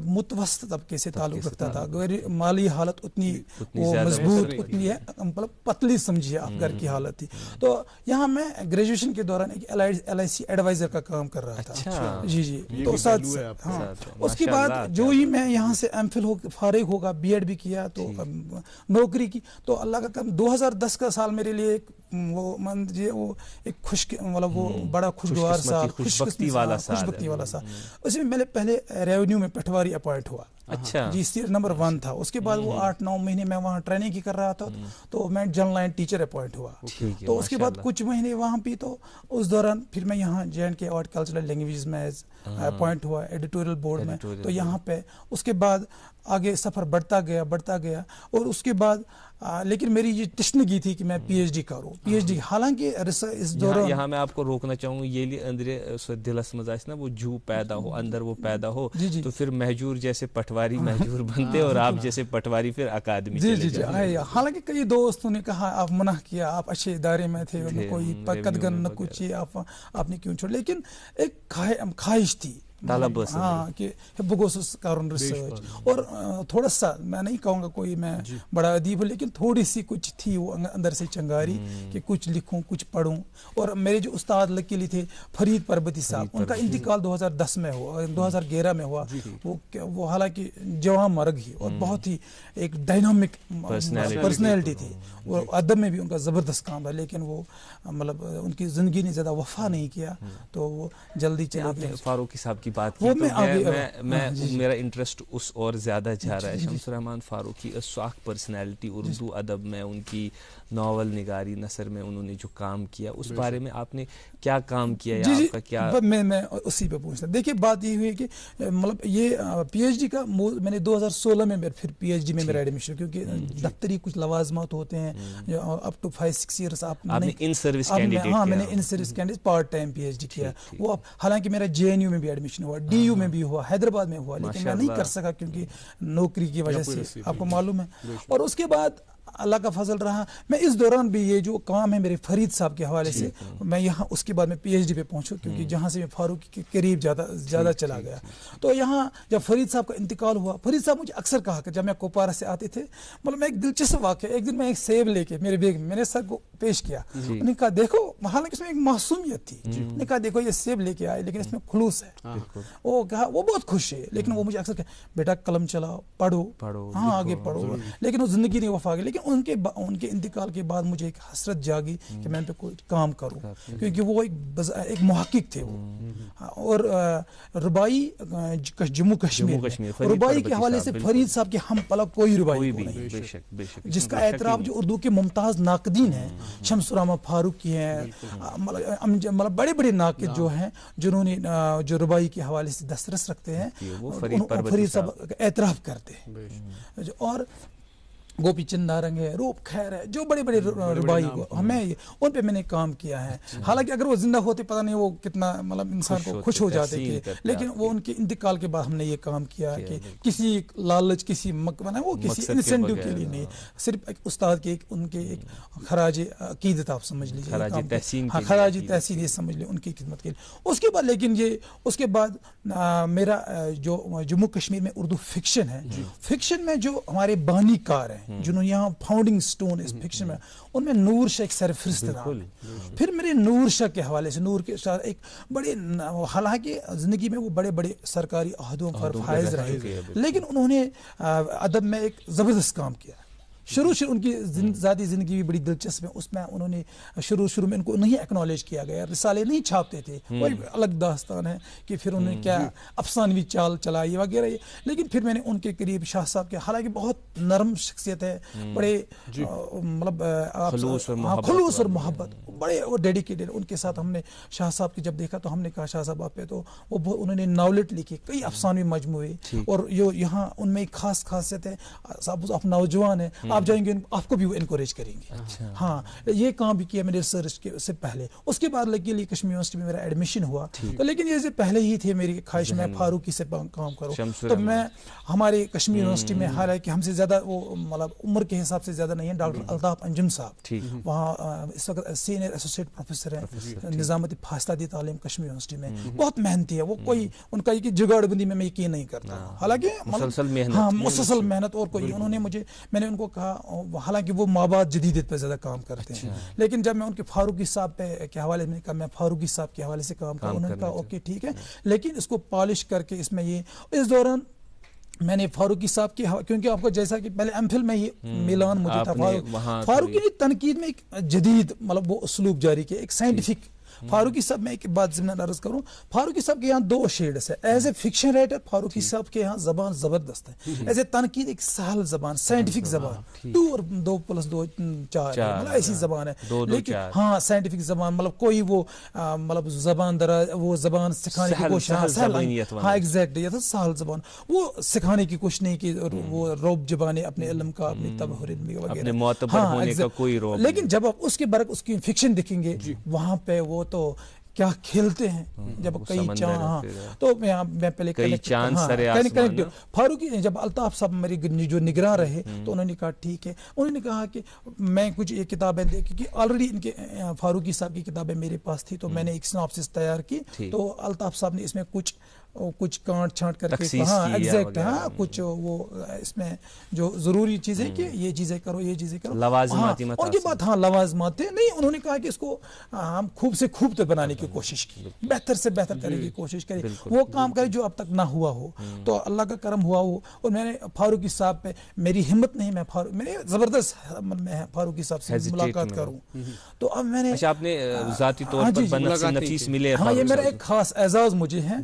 متوسط طبقے سے تعلق رکھتا تھا, مالی حالت اتنی وہ مضبوط اتنی ہے مطلب پتلی سمجھیے آپ گھر کی حالت تھی. تو یہاں میں گریجویشن کے دوران ایک LIC ایڈوائزر کا کام کر رہا تھا. جی تو ساتھ ہاں اس کے بعد جو ہی میں یہاں سے ایم فل فارغ ہوگا, BEd بھی کیا تو نوکری کی. تو اللہ کا کرم 2010 کا سال میرے لیے وہ ایک مطلب وہ بڑا خوشگوار سال, خوش بختی والا سال. اس میں میں پہلے ریونیو میں پٹواری اپوائنٹ ہوا. اچھا جی سیٹ نمبر 1 تھا. اس کے بعد وہ 8-9 مہینے میں وہاں ٹریننگ کی کر رہا تھا, تو میں جنرل لائن ٹیچر اپوائنٹ ہوا. تو اس کے بعد کچھ مہینے وہاں بھی, تو اس دوران پھر میں یہاں JNK آرٹ کلچرل لینگویج میں اپوائنٹ ہوا ایڈیٹوریل بورڈ میں. تو یہاں پہ اس کے بعد آگے سفر بڑھتا گیا اور اس کے بعد لیکن میری یہ تشنگی تھی کہ میں PhD کروں. PhD حالانکہ اس دوران یہاں میں آپ کو روکنا چاہوں گا, یہ اندر دلس مز نا وہ جو پیدا ہو اندر وہ پیدا ہو, تو پھر مہجور جیسے پٹواری مہجور بنتے اور آپ جیسے پٹواری پھر اکادمی. جی حالانکہ کئی دوستوں نے کہا آپ منع کیا, آپ اچھے ادارے میں تھے, کوئی قدغن نہ کچھ آپ نے کیوں چھوڑا, لیکن ایک خواہش تھی ہاں کہ بہ گوسس کرن ریسرچ. اور تھوڑا سا میں نہیں کہوں گا کوئی میں بڑا ادیب ہوں, لیکن تھوڑی سی کچھ تھی وہ اندر سے چنگاری کہ کچھ لکھوں کچھ پڑھوں. اور میرے جو استاد لکیلی تھے فرید پربتی صاحب, ان کا انتقال 2010 میں ہوا, 2011 میں ہوا. وہ حالانکہ جوان مرگ ہی اور بہت ہی ایک ڈائنامک پرسنالٹی تھی, اور ادب میں بھی ان کا زبردست کام ہے, لیکن وہ مطلب ان کی زندگی نے زیادہ وفا نہیں کیا, تو وہ جلدی چلے گئے. فاروقی صاحب کی بات کی میرا انٹرسٹ اس اور زیادہ جا رہا ہے. شمس الرحمان فاروقی ساخ پرسنالٹی اردو ادب میں, ان کی ناول نگاری نثر میں انہوں نے جو کام کیا, اس بارے میں آپ نے کیا کام کیا یا آپ کا کیا؟ میں اسی پہ پوچھتا. دیکھیے بات یہ ہوئی کہ مطلب یہ PhD کا میں نے 2016 میں پھر PhD میں میرا ایڈمیشن, کیونکہ دفتری کچھ لوازمات ہوتے ہیں اپ ٹو 5-6 ایئرس آپ نے ان سروس کینڈیڈیٹ. ہاں میں نے in service candidate part time PhD کیا. وہ حالانکہ میرا JNU میں بھی ایڈمیشن ہوا, DU میں بھی ہوا, حیدرآباد میں ہوا, لیکن میں نہیں کر سکا کیونکہ نوکری کی وجہ سے, آپ کو معلوم ہے. اور اس کے بعد اللہ کا فضل رہا, میں اس دوران بھی یہ جو کام ہے میرے فرید صاحب کے حوالے سے, میں یہاں اس کے بعد میں PhD پہ پہنچا, کیونکہ جہاں سے میں فاروقی کے قریب زیادہ چلا گیا. تو یہاں جب فرید صاحب کا انتقال ہوا, فرید صاحب مجھے اکثر کہا کہ جب میں کوپوارہ سے آتے تھے, مطلب میں ایک دلچسپ واقعہ, ایک دن میں ایک سیب لے کے میرے بیگ میں نے سر کو پیش کیا, انہوں نے کہا دیکھو, حالانکہ اس میں ایک معصومیت تھی, انہوں نے کہا دیکھو یہ سیب لے کے آئے لیکن اس میں خلوص ہے. وہ کہا وہ بہت خوش ہے, لیکن وہ مجھے اکثر کہا بیٹا قلم چلاؤ, پڑھو, ہاں آگے پڑھو, لیکن وہ زندگی نہیں وفا گئی. لیکن ان کے انتقال کے بعد مجھے ایک حسرت جاگی کہ میں ان پہ کوئی کام کروں, کیونکہ وہ ایک محقق تھے وہ. اور ربائی جموں کشمیر ربائی کے حوالے سے فرید صاحب کے ہم پلک کوئی ربائی نہیں, جس کا اعتراف جو اردو کے ممتاز ناقدین ہیں, شمس الرحمان فاروقی ہیں, مطلب بڑے بڑے ناقد جو ہیں جنہوں نے جو ربائی کے حوالے سے دسترس رکھتے ہیں, فرید صاحب اعتراف کرتے ہیں. اور گوپی چند نارنگ ہے, روپ خیر ہے, جو بڑے بڑے ربائی ہمیں ان پہ میں نے کام کیا ہے. حالانکہ اگر وہ زندہ ہوتے پتہ نہیں وہ کتنا مطلب انسان کو خوش ہو جاتے تھے, لیکن وہ ان کے انتقال کے بعد ہم نے یہ کام کیا کہ کسی لالچ کسی وہ کسی انسینٹیو کے لیے نہیں, صرف ایک استاد کے ان کے ایک خراج عقیدت آپ سمجھ لیجیے, خراج تحسین یہ سمجھ لیں ان کی خدمت کے لیے. اس کے بعد لیکن یہ اس کے بعد میرا جو جموں کشمیر میں اردو فکشن ہے, فکشن میں جو ہمارے بانی کار ہیں جنہوں یہاں فاؤنڈنگ سٹون اس فکشن میں, ان میں نور شاہ ایک سرفہرست نام. پھر میرے نور شاہ کے حوالے سے, نور کے شاہ ایک بڑے, حالانکہ زندگی میں وہ بڑے بڑے سرکاری عہدوں پر فائز رہے, لیکن انہوں نے ادب میں ایک زبردست کام کیا. شروع ان کی ذاتی زندگی بھی بڑی دلچسپ ہے، اس میں انہوں نے شروع میں ان کو نہیں ایکنالج کیا گیا، رسالے نہیں چھاپتے تھے، وہ الگ داستان ہے کہ پھر انہوں نے کیا افسانوی چال چلائی وغیرہ، لیکن پھر میں نے ان کے قریب شاہ صاحب کے، حالانکہ بہت نرم شخصیت ہے، بڑے مطلب خلوص اور محبت، بڑے اور ڈیڈیکیٹڈ، ان کے ساتھ ہم نے شاہ صاحب کی جب دیکھا تو ہم نے کہا شاہ صاحب آپ پہ تو وہ انہوں نے ناولٹ لکھی، کئی افسانوی مجموعے، اور یہاں ان میں ایک خاص خاصیت ہے، آپ نوجوان ہیں، آپ جائیں گے آپ کو بھی وہ انکوریج کریں گے، ہاں یہ کام بھی کیا میں نے ریسرچ سے پہلے، اس کے بعد لگی علی کشمیر یونیورسٹی میں میرا ایڈمیشن ہوا، تو لیکن یہ پہلے ہی تھے میری خواہش میں فاروقی سے کام کروں، تو میں ہمارے کشمیر یونیورسٹی میں، حالانکہ ہم سے زیادہ وہ مطلب عمر کے حساب سے زیادہ نہیں ہے، ڈاکٹر الطاف انجم صاحب وہاں اس وقت سینئر ایسوسیٹ پروفیسر ہیں نظامت فاصلہ تعلیم کشمیر یونیورسٹی میں، بہت محنتی ہے وہ، کوئی ان کا یہ جگاڑ بندی میں یقین نہیں کرتا، حالانکہ مسلسل محنت، اور کوئی انہوں نے میں نے ان کو کہا، حالانکہ وہ مابعد جدیدیت پہ زیادہ کام کرتے ہیں، لیکن جب میں ان کے فاروقی صاحب کے حوالے میں کہا میں فاروقی صاحب کے حوالے سے کام کروں، انہوں نے کہا اوکے ٹھیک ہے، لیکن اس کو پالش کر کے اس میں یہ، اس دوران میں نے فاروقی صاحب کی، کیونکہ آپ کو جیسا کہ پہلے ایم فل میں یہ میلان مجھے تھا، فاروقی نے تنقید میں ایک جدید مطلب وہ اسلوب جاری کیا، ایک سائنٹیفک، فاروقی صاحب میں ایک بات ضمن عرض کروں، فاروقی صاحب کے یہاں دو شیڈز ہے، as a fiction writer Farooqi صاحب کے یہاں زبان زبردست ہے، ایز اے تنقید ایک سہل زبان، سائنٹیفک زبان، 2 اور 2 + 2 4 مطلب ایسی زبان ہے، لیکن ہاں سائنٹیفک زبان، مطلب کوئی وہ مطلب زبان دراز، وہ زبان سکھانے کی کوشش، ہاں ایگزیکٹلی، یہ سہل زبان، وہ سکھانے کی کوشش نہیں کی، وہ روب زبانیں اپنے علم کا، اپنی تبحر علمی وغیرہ، ہاں لیکن جب آپ اس کے برعکس اس کی فکشن دیکھیں گے وہاں پہ وہ تو کیا کھیلتے ہیں، جب کئی چاند، ہاں تو میں پہلے فاروقی جب الطاف صاحب میری جو نگراں رہے تو انہوں نے کہا ٹھیک ہے، انہوں نے کہا کہ میں کچھ یہ کتابیں کیونکہ آلریڈی ان کے فاروقی صاحب کی کتابیں میرے پاس تھی، تو میں نے ایک سناپسس تیار کی، تو الطاف صاحب نے اس میں کچھ کانٹ چھانٹ کر کے، ہاں ایگزیکٹ، ہاں کچھ وہ اس میں جو ضروری چیزیں کہ یہ چیزیں کرو، یہ چیزیں کرو، لوازمات، ان کی بات ہاں لوازمات تھے نہیں، انہوں نے کہا کہ اس کو ہم خوب سے خوب تک بنانے کی کوشش کی، بہتر سے بہتر کرنے کی کوشش کرے، وہ کام کرے جو اب تک نہ ہوا ہو، تو اللہ کا کرم ہوا ہو، اور میں نے فاروقی صاحب پہ میری ہمت نہیں، میں نے زبردست میں فاروقی صاحب سے ملاقات کروں، تو اب میں نے آپ نے ذاتی طور پر بنفس نفیس ملے، ہاں یہ میرا ایک خاص اعزاز مجھے ہے،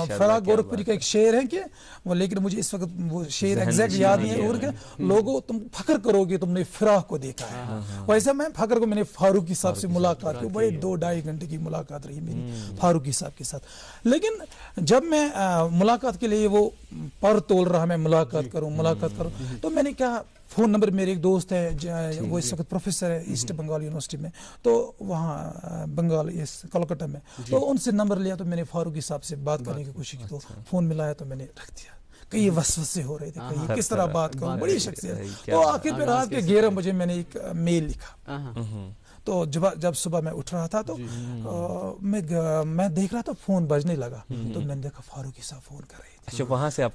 فراغ گورکھپوری کا ایک شعر ہے کہ وہ، لیکن مجھے اس وقت وہ شعر ایگزیکٹ یاد نہیں ہے، اور کہ لوگوں تم فخر کرو گے تم نے فراغ کو دیکھا ہے، ویسے میں فخر کو، میں نے فاروقی صاحب سے ملاقات کی، بڑے 2-2.5 گھنٹے کی ملاقات رہی میری فاروقی صاحب کے ساتھ، لیکن جب میں ملاقات کے لیے وہ پر تول رہا میں ملاقات کروں، تو میں نے کہا فون نمبر، میرے ایک دوست ہے وہ اس وقت پروفیسر ہے ایسٹ بنگال یونیورسٹی میں، تو وہاں بنگال کولکتہ میں، تو ان سے نمبر لیا، تو میں نے فاروقی صاحب سے بات کرنے کی کوشش کی، تو فون ملایا تو میں نے رکھ دیا، کئی وسوسے ہو رہے تھے، کہیں کس طرح بات کروں، بڑی شخصیت، تو آخر پہ رات کے 11 بجے میں نے ایک میل لکھا، تو جب صبح میں اٹھ رہا تھا تو میں دیکھ رہا تھا فون بجنے لگا، تو میں نے دیکھا فاروقی صاحب فون کر رہے تھے، اچھا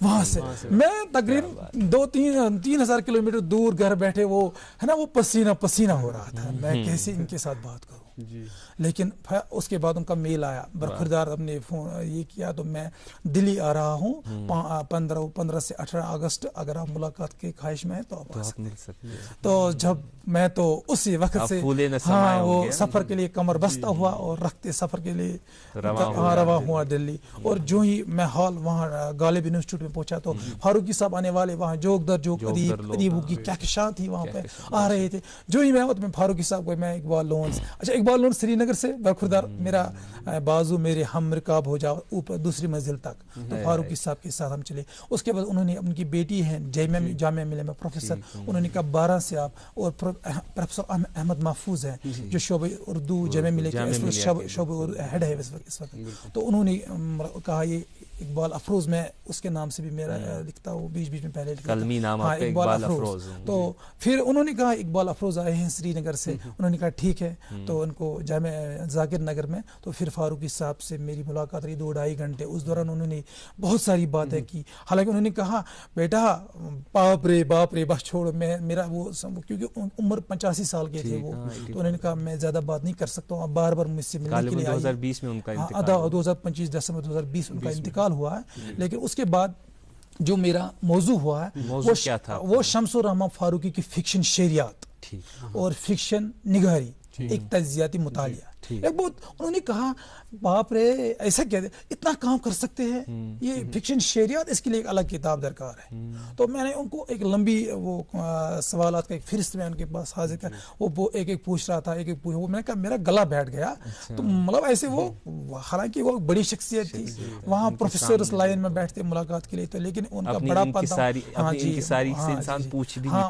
وہاں سے میں تقریباً 2-3 ہزار کلومیٹر دور گھر بیٹھے، وہ ہے نا وہ پسینہ ہو رہا تھا، میں کیسے ان کے ساتھ بات کروں، لیکن اس کے بعد ان کا میل آیا، برخوردار اپنے فون یہ کیا، تو میں دلی آ رہا ہوں 15 سے 18 اگست، اگر آپ ملاقات کی خواہش میں ہیں تو آپ آ سکتے ہیں، تو جب میں تو اسی وقت سے ہاں وہ سفر کے لیے کمر بستہ ہوا، اور رکھتے سفر کے لیے رواں ہوا دلی، اور جو ہی میں ہال وہاں غالب انسٹیٹیوٹ میں پہنچا تو فاروقی صاحب آنے والے وہاں جوک قریب کی کہکشاں تھی وہاں پہ آ رہے تھے، جو ہی میں فاروقی صاحب کو، میں اقبال لون سری نگر سے برخوردار میرا بازو میرے ہم رکاب ہو جاؤ اوپر دوسری منزل تک، تو فاروقی صاحب کے ساتھ ہم چلے، اس کے بعد انہوں نے ان کی بیٹی ہے جامعہ ملیہ میں پروفیسر، انہوں نے کہا 12 سے آپ، اور پروفیسر احمد محفوظ ہیں جو شعبہ اردو جامعہ ملیہ کے شعبہ ہیڈ ہے اس وقت، تو انہوں نے کہا یہ اقبال افروز، میں اس کے نام سے بھی میرا لکھتا ہوں، بیچ میں پہلے کلمی نام آپ کا اقبال افروز، تو پھر انہوں نے کہا اقبال افروز آئے ہیں سری نگر سے، انہوں نے کہا ٹھیک ہے، تو ان کو جامعہ ذاکر نگر میں، تو پھر فاروقی صاحب سے میری ملاقات رہی 2-2.5 گھنٹے، اس دوران انہوں نے بہت ساری باتیں کی، حالانکہ انہوں نے کہا بیٹا باپ رے بس چھوڑ، میں میرا وہ کیونکہ عمر 85 سال کے تھے وہ، تو انہوں نے کہا میں زیادہ بات نہیں کر سکتا ہوں، اب بار مجھ سے ملنے کے لیے 2020 میں ان کا انتقال، 2025 دسمبر 2020 ان کا انتقال ہوا ہے، لیکن اس کے بعد جو میرا موضوع ہوا ہے موضوع کیا تھا؟ وہ شمس الرحمن فاروقی کی فکشن شعریات اور فکشن نگاری، ایک تجزیاتی مطالعہ. ایک بہت انہوں نے کہا باپ رے ایسا کیا اتنا کام کر سکتے ہیں، یہ فکشن شعریات، اس کے لیے ایک الگ کتاب درکار ہے. تو میں نے ان کو ایک لمبی وہ سوالات کا ایک فہرست میں ان کے پاس حاضر کر، وہ ایک ایک پوچھ رہا تھا، ایک ایک وہ میں نے کہا میرا گلا بیٹھ گیا. تو مطلب ایسے وہ حالانکہ وہ بڑی شخصیت تھی، وہاں پروفیسرز لائن میں بیٹھتے ملاقات کے لیے، تو لیکن ان کا بڑا پردہ، ہاں جی ہاں،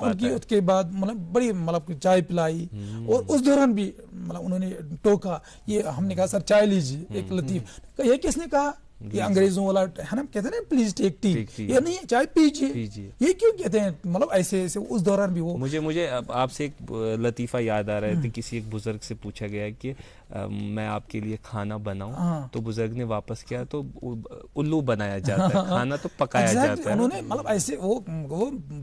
ان کی اس کے بعد مطلب بڑی مطلب چائے پلائی، اور اس دوران بھی مطلب انہوں نے ٹوکا. یہ ہم نے کہا سر چائے لیجیے، ایک لطیف یہ کس نے کہا، یہ انگریزوں والا ہے نا، کہتے ہیں نا پلیز ٹیک ٹی، یہ نہیں چائے پیجیے، یہ کیوں کہتے ہیں مطلب ایسے ایسے. اس دوران بھی وہ مجھے آپ سے ایک لطیفہ یاد آ رہا ہے کہ کسی ایک بزرگ سے پوچھا گیا کہ میں آپ کے لیے کھانا بناؤں، تو بزرگ نے واپس کیا تو الو بنایا جاتا ہے، کھانا تو پکایا جاتا ہے. انہوں نے مطلب ایسے وہ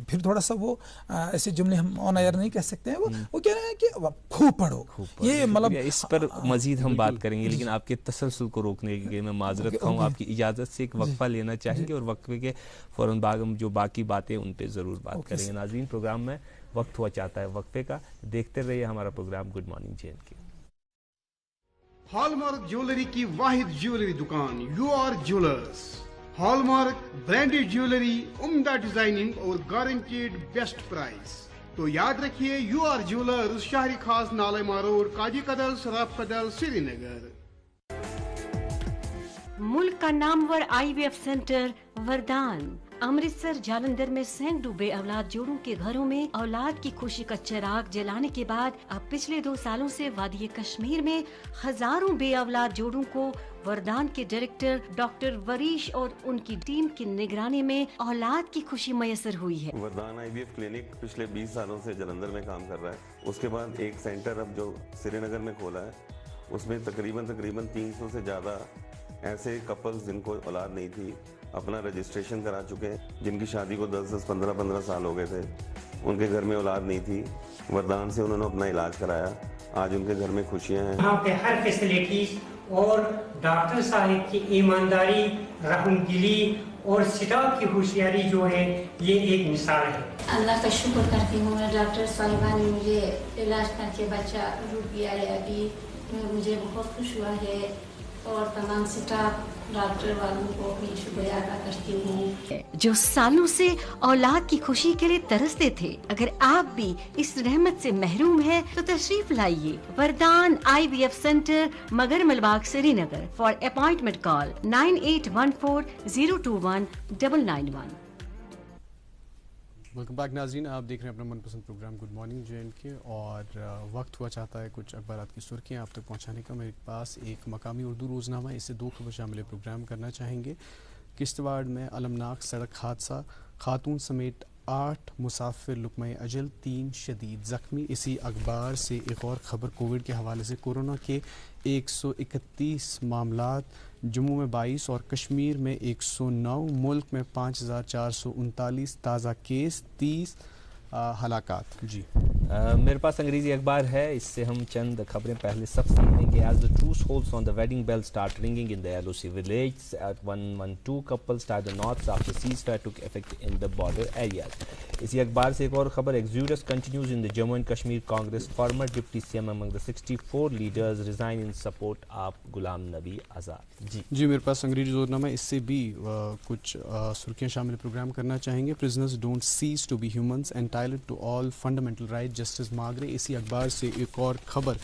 پھر تھوڑا سا وہ ایسے جملے ہم آن ایئر نہیں کہہ سکتے ہیں، وہ کہہ رہے ہیں کہ خوب پڑھو. یہ مطلب اس پر مزید ہم بات کریں گے، لیکن آپ کے تسلسل کو روکنے کے لیے میں معذرت خواہوں، آپ کی اجازت سے ایک وقفہ لینا چاہیں گے، اور وقفے کے فوراً بعد ہم جو باقی باتیں ان پہ ضرور بات کریں گے. ناظرین پروگرام میں وقت ہوا چاہتا ہے وقفے کا، دیکھتے رہیے ہمارا programme good morning J and K. Hallmark jewellery کی واحد جیولری دکان U R jewellers. Hallmark branded jewellery, عمدہ ڈیزائننگ اور گارنٹیڈ بیسٹ پرائز. تو یاد رکھیے یو آر جیولرز، شہری خاص نالما روڈ، کاجی کدل، سراف کدل، سری نگر. ملک کا نامور آئی وی ایف سینٹر وردان امرتسر جالندھر میں سینکڑوں بے اولاد جوڑوں کے گھروں میں اولاد کی خوشی کا چراغ جلانے کے بعد اب پچھلے 2 سالوں سے وادی کشمیر میں ہزاروں بے اولاد جوڑوں کو وردان کے ڈائریکٹر ڈاکٹر وریش اور ان کی ٹیم کی نگرانی میں اولاد کی خوشی میسر ہوئی ہے. وردان آئی وی ایف کلینک پچھلے 20 سالوں سے جلندھر میں کام کر رہا ہے. اس کے بعد ایک سینٹر اب جو سری نگر میں کھولا ہے، اس میں تقریباً 300 سے زیادہ ایسے کپلز جن کو اولاد نہیں تھی اپنا رجسٹریشن کرا چکے ہیں، جن کی شادی کو 10-15 سال ہو گئے تھے، ان کے گھر میں اولاد نہیں تھی. وردان سے انہوں نے اپنا علاج کرایا، آج ان کے گھر میں خوشیاں ہیں. یہاں پہ ہر فیسلٹیز اور ڈاکٹر صاحب کی ایمانداری، رحم دلی اور اسٹاف کی ہوشیاری جو ہے یہ ایک مثال ہے. اللہ کا شکر کرتی ہوں، ڈاکٹر صاحبہ نے مجھے علاج کر کے بچہ روح کیا ہے، ابھی مجھے بہت خوش ہوا ہے، اور تمام اسٹاف ڈاکٹر والوں کو بھی شکریہ ادا کرتی ہوں جو سالوں سے اولاد کی خوشی کے لیے ترستے تھے. اگر آپ بھی اس رحمت سے محروم ہیں تو تشریف لائیے وردان آئی وی ایف سینٹر، مگر Malbagh, Srinagar. For appointment call 9814021991. Welcome back ناظرین، آپ دیکھ رہے ہیں اپنا من پسند programme good morning J and K, اور وقت ہوا چاہتا ہے کچھ اخبارات کی سرخیاں آپ تک پہنچانے کا. میرے پاس ایک مقامی اردو روزنامہ ہے، اس سے 2 خبر شامل پروگرام کرنا چاہیں گے. کشتواڑ میں المناک سڑک حادثہ، خاتون سمیت 8 مسافر لقمہ اجل، 3 شدید زخمی. اسی اخبار سے ایک اور خبر کووڈ کے حوالے سے، کورونا کے 131 معاملات، جموں میں 22 اور کشمیر میں 109، ملک میں 5439 تازہ کیس، 30 ہلاکات. جی میرے پاس انگریزی اخبار ہے، اس سے ہم چند خبریں پہلے سب سمجھیں گے. As the truce holes on the wedding bells start ringing in the LOC village, at 112 couples tied the knots after ceasefire took effect in the border areas. اسی اخبار سے ایک اور خبر، Exodus continues in the Jammu and Kashmir Congress. Former Deputy CM among the 64 leaders resign in support of Ghulam Nabi Azad. جی میرے پاس انگریزی روزنامہ، اس سے بھی کچھ سرخیاں شامل پروگرام کرنا چاہیں گے. Prisoners don't cease to be humans, entitled to all fundamental rights, justice Magray. اسی اخبار سے ایک اور خبر،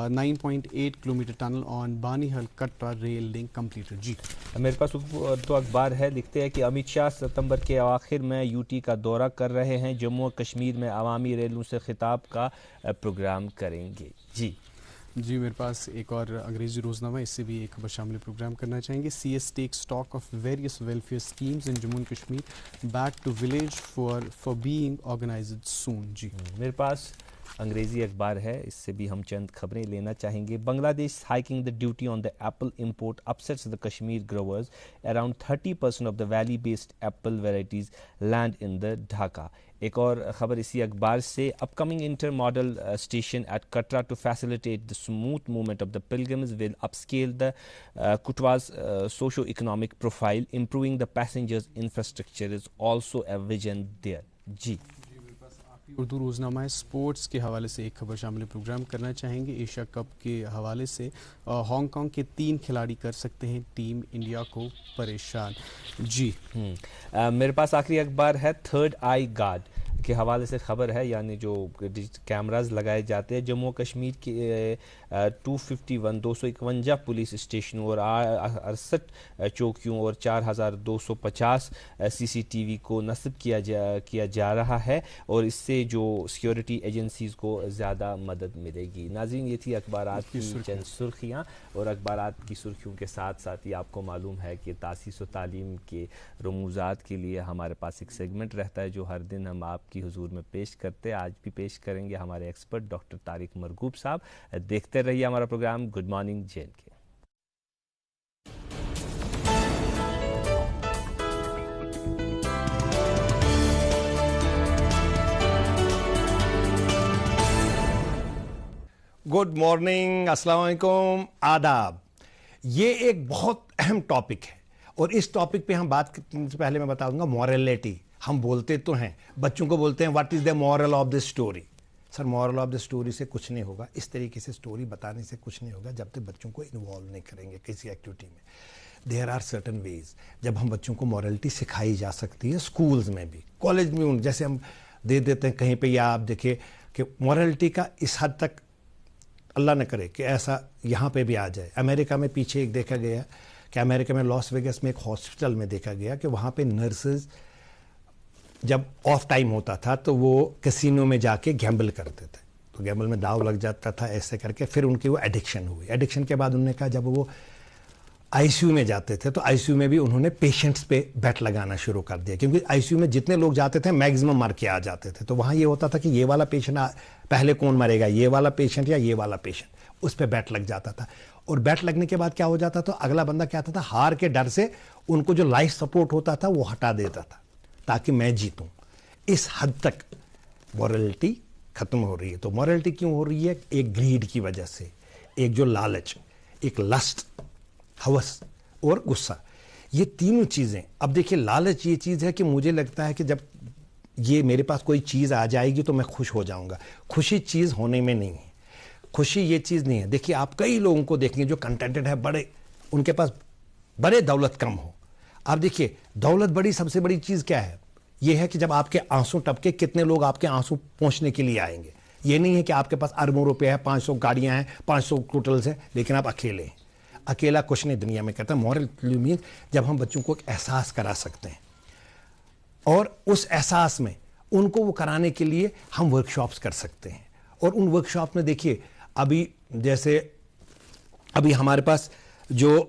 9.8 کلومیٹر ٹنل آن بانی ہل کٹرا ریل لنک کمپلیٹڈ. جی میرے پاس 2 اخبار ہے، لکھتے ہیں کہ امت شاہ ستمبر کے آخر میں UT کا دورہ کر رہے ہیں، جموں و کشمیر میں عوامی ریلوں سے خطاب کا پروگرام کریں گے. جی میرے پاس ایک اور انگریزی روزنامہ، اس سے بھی ایک خبر شامل پروگرام کرنا چاہیں گے. CS takes stock of various welfare schemes in Jammu and Kashmir, back to village for being organized soon. جی میرے پاس انگریزی اخبار ہے, اس سے بھی ہم چند خبریں لینا چاہیں گے. Bangladesh hiking the duty on the apple import upsets the Kashmir growers, around 30% of the valley based apple varieties land in the Dhaka. ایک اور خبر اسی اخبار سے, upcoming intermodal station at Katra to facilitate the smooth movement of the pilgrims will upscale the Katra's socio economic profile, improving the passengers infrastructure is also a vision there. جی اردو روزنامہ sports کے حوالے سے ایک خبر شامل programme کرنا چاہیں گے. ایشیا کپ کے حوالے سے ہانگ کانگ کے 3 کھلاڑی کر سکتے ہیں ٹیم انڈیا کو پریشان. جی میرے پاس آخری اخبار ہے تھرڈ آئی گارڈ کے حوالے سے خبر ہے, یعنی جو کیمراز لگائے جاتے ہیں جموں کشمیر کے 251 پولیس اسٹیشنوں اور 68 چوکیوں اور 4250 CCTV کو نصب کیا جا رہا ہے, اور اس سے جو سیکیورٹی ایجنسیز کو زیادہ مدد ملے گی. ناظرین, یہ تھی اخبارات کی چند سرخیاں, اور اخبارات کی سرخیوں کے ساتھ ساتھ ہی آپ کو معلوم ہے کہ تاسیس و تعلیم کے رموزات کے لیے ہمارے پاس ایک سیگمنٹ رہتا ہے جو ہر دن ہم آپ کی حضور میں پیش کرتے ہیں. آج بھی پیش کریں گے ہمارے ایکسپرٹ ڈاکٹر طارق مرغوب صاحب. دیکھتے رہیے ہمارا programme good morning JNK. Good morning, السلام علیکم, آداب. یہ ایک بہت اہم ٹاپک ہے, اور اس ٹاپک پہ ہم بات کرنے سے پہلے میں بتا دوں گا مورلٹی. ہم بولتے تو ہیں, بچوں کو بولتے ہیں what is the moral of the story. Sir moral of the story سے کچھ نہیں ہوگا, اس طریقے سے اسٹوری بتانے سے کچھ نہیں ہوگا جب تک بچوں کو انوالو نہیں کریں گے کسی ایکٹیویٹی میں. دیر آر سرٹن ویز جب ہم بچوں کو مورلٹی سکھائی جا سکتی ہے, اسکولز میں بھی, کالج میں جیسے ہم دے دیتے ہیں کہیں پہ, یا آپ دیکھیں کہ مورلٹی کا اس حد تک اللہ نہ کرے کہ ایسا یہاں پہ بھی آ جائے. امریکہ میں پیچھے ایک دیکھا گیا کہ امریکہ میں لاس ویگس میں ایک ہاسپٹل میں دیکھا گیا کہ وہاں پہ نرسز جب آف ٹائم ہوتا تھا تو وہ کسینو میں جا کے گیمبل کرتے تھے, تو گیمبل میں داؤ لگ جاتا تھا ایسے کر کے, پھر ان کی وہ ایڈکشن ہوئی. ایڈکشن کے بعد انہوں نے کہا جب وہ ICU میں جاتے تھے تو ICU میں بھی انہوں نے پیشنٹس پہ بیٹ لگانا شروع کر دیا, کیونکہ ICU میں جتنے لوگ جاتے تھے میگزیمم مار کے آ جاتے تھے. تو وہاں یہ ہوتا تھا کہ یہ والا پیشنٹ پہلے کون مرے گا, یہ والا پیشنٹ یا یہ والا پیشنٹ, اس پہ بیٹ لگ جاتا تھا. اور بیٹ لگنے کے بعد کیا ہو جاتا تھا, اگلا بندہ کیا ہوتا تھا, ہار کے ڈر سے ان کو جو لائف سپورٹ ہوتا تھا وہ ہٹا دیتا تھا تاکہ میں جیتوں. اس حد تک مورلٹی ختم ہو رہی ہے. تو مورلٹی کیوں ہو رہی ہے؟ ایک گریڈ کی وجہ سے, ایک جو لالچ, ایک لسٹ, ہوس اور غصہ, یہ تینوں چیزیں. اب دیکھیں لالچ یہ چیز ہے کہ مجھے لگتا ہے کہ جب یہ میرے پاس کوئی چیز آ جائے گی تو میں خوش ہو جاؤں گا. خوشی چیز ہونے میں نہیں ہے, خوشی یہ چیز نہیں ہے. دیکھیے آپ کئی لوگوں کو دیکھیں گے جو کنٹینٹڈ ہے, بڑے, ان کے پاس بڑے دولت کم ہو. آپ دیکھیے دولت بڑی, سب سے بڑی چیز کیا ہے, یہ ہے کہ جب آپ کے آنسو ٹپکے کتنے لوگ آپ کے آنسو پہنچنے کے لیے آئیں گے. یہ نہیں ہے کہ آپ کے پاس اربوں روپے ہے, 500 گاڑیاں ہیں, 500 ہوٹلز ہیں, لیکن آپ اکیلے ہیں. اکیلا کچھ نہیں دنیا میں کرتا. مورل مینس جب ہم بچوں کو ایک احساس کرا سکتے ہیں, اور اس احساس میں ان کو وہ کرانے کے لیے ہم ورک شاپس کر سکتے ہیں. اور ان ورک شاپ میں دیکھیے ابھی جیسے ابھی ہمارے پاس جو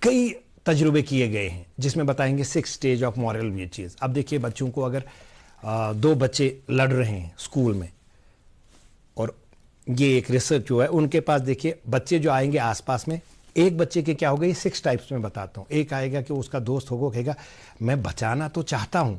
کئی تجربے کیے گئے ہیں جس میں بتائیں گے 6 اسٹیج آف مورل. یہ چیز اب دیکھیے بچوں کو اگر 2 بچے لڑ رہے ہیں اسکول میں, اور یہ ایک ریسرچ جو ہے ان کے پاس دیکھیے بچے جو آئیں گے آس پاس میں, ایک بچے کے کیا ہوگا, یہ 6 ٹائپس میں بتاتا ہوں. ایک آئے گا کہ اس کا دوست ہوگا, کہے گا میں بچانا تو چاہتا ہوں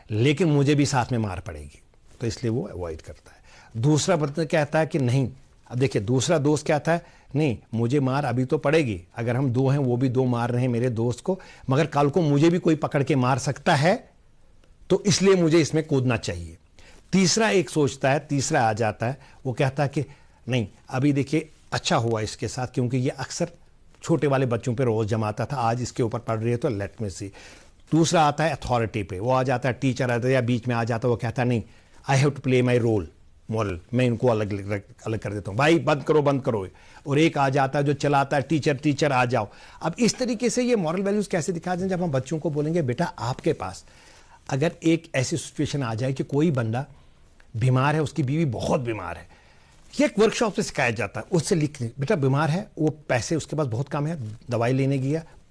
لیکن مجھے بھی ساتھ میں مار پڑے گی, تو اس لیے وہ اوائڈ کرتا ہے. دوسرا بچہ کہتا ہے کہ نہیں, اب دیکھیے دوسرا دوست کہتا ہے نہیں مجھے مار ابھی تو پڑے گی, اگر ہم 2 ہیں وہ بھی 2 مار رہے ہیں میرے دوست کو, مگر کل کو مجھے بھی کوئی پکڑ کے مار سکتا ہے تو اس لیے مجھے اس میں کودنا چاہیے. تیسرا ایک سوچتا ہے, تیسرا آ جاتا ہے, وہ کہتا ہے کہ نہیں ابھی دیکھیے اچھا ہوا اس کے ساتھ کیونکہ یہ اکثر چھوٹے والے بچوں پہ روز جماتا تھا, آج اس کے اوپر پڑھ رہی ہے تو لیٹ می سی. دوسرا آتا ہے اتھارٹی پہ, وہ آ جاتا ہے, ٹیچر آتا ہے یا بیچ میں آ جاتا ہے, وہ کہتا ہے نہیں I have to play my role moral, میں ان کو الگ کر دیتا ہوں, بھائی بند کرو. اور ایک آ جاتا ہے جو چلاتا ہے ٹیچر آ جاؤ. اب اس طریقے سے یہ مورل ویلیوز کیسے دکھا دیں جب ہم بچوں کو بولیں گے بیٹا آپ کے پاس اگر ایک ایسی سچویشن آ جائے کہ کوئی بندہ بیمار ہے, اس کی بیوی بہت بیمار ہے, یہ ایک ورک شاپ سے سکھایا جاتا ہے, اس سے لکھ بیٹا بیمار ہے, وہ پیسے اس کے پاس بہت کم ہے, دوائی لینے گیا,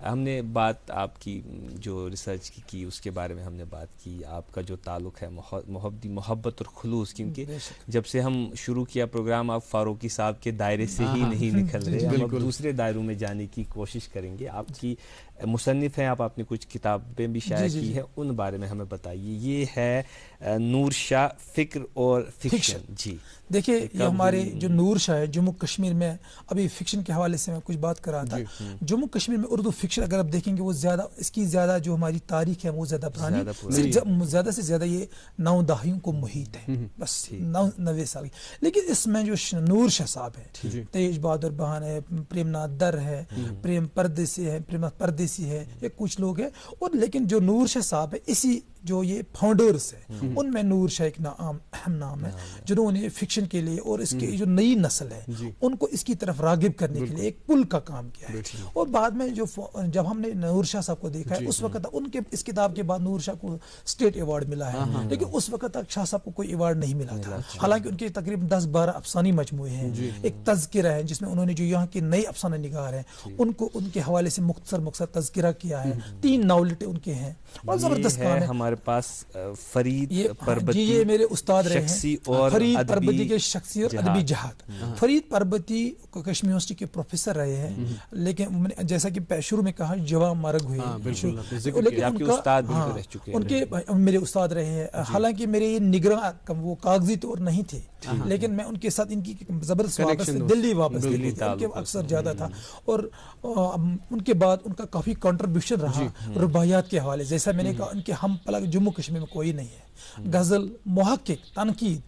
ہم نے بات آپ کی جو ریسرچ کی اس کے بارے میں ہم نے بات کی, آپ کا جو تعلق ہے محبت اور خلوص, کیونکہ جب سے ہم شروع کیا پروگرام آپ فاروقی صاحب کے دائرے سے ہی نہیں نکل رہے, ہم اب دوسرے دائروں میں جانے کی کوشش کریں گے. آپ کی مصنف ہیں, آپ نے کچھ کتابیں بھی شائع کی ہیں, ان بارے میں ہمیں بتائیے. یہ ہے نور شاہ, فکر اور فکشن. جی دیکھیے, یہ ہمارے جو نور شاہ ہے جموں کشمیر میں, ابھی فکشن کے حوالے سے میں کچھ بات کر رہا تھا. جموں کشمیر میں اردو فکشن اگر آپ دیکھیں گے وہ زیادہ, اس کی زیادہ جو ہماری تاریخ ہے وہ زیادہ پرانی, زیادہ سے زیادہ یہ 9 دہائیوں کو محیط ہے, بس 90 سال کی. لیکن اس میں جو نور شاہ صاحب ہے, تیج بہادر بہان ہے, پریم ناتھ در ہے, پریم پردیسی ہے, پریم ناتھ پردیسی ہے, یہ کچھ لوگ ہیں. اور لیکن جو نور شاہ صاحب ہے, اسی جو یہ فاؤنڈرز ہیں ان میں نور شاہ ایک اہم نام ہے, جنہوں نے فکشن کے لیے اور اس کی جو نئی نسل ہے ان کو اس کی طرف راغب کرنے کے لیے ایک پل کا کام کیا ہے. اور بعد میں جب ہم نے نور شاہ صاحب کو دیکھا ہے, اس وقت ان کے اس کتاب کے بعد نور شاہ کو اسٹیٹ ایوارڈ ملا ہے, لیکن اس وقت تک شاہ صاحب کو کوئی ایوارڈ نہیں ملا تھا. حالانکہ ان کے تقریباً 10-12 افسانی مجموعے ہیں, ایک تذکرہ ہے جس میں انہوں نے جو یہاں کے نئے افسانہ نگار ہیں ان کو ان کے حوالے سے مختصر تذکرہ کیا ہے. 3 ناولٹیں ان کے ہیں اور زبردست کام ہے. ہمارے پاس فرید پربتی, یہ میرے استاد رہے ہیں, اور فرید پربتی کے شخصی اور ادبی جہاد. فرید پربتی کشمیر یونیورسٹی کے پروفیسر رہے ہیں, لیکن جیسا کہ شروع میں کہا جوان مرگ ہوئے, لیکن ان کے میرے استاد رہے ہیں. حالانکہ میرے یہ نگراں وہ کاغذی طور نہیں تھے, لیکن میں ان کے ساتھ ان کی زبردست دلی واپس اکثر جاتا تھا. اور ان کے بعد ان کا کافی کنٹریبیوشن رہا رباعیات کے حوالے. جیسا میں نے کہا ان کے ہم پلک جموں کشمیر میں کوئی نہیں ہے. غزل, محقق, تنقید,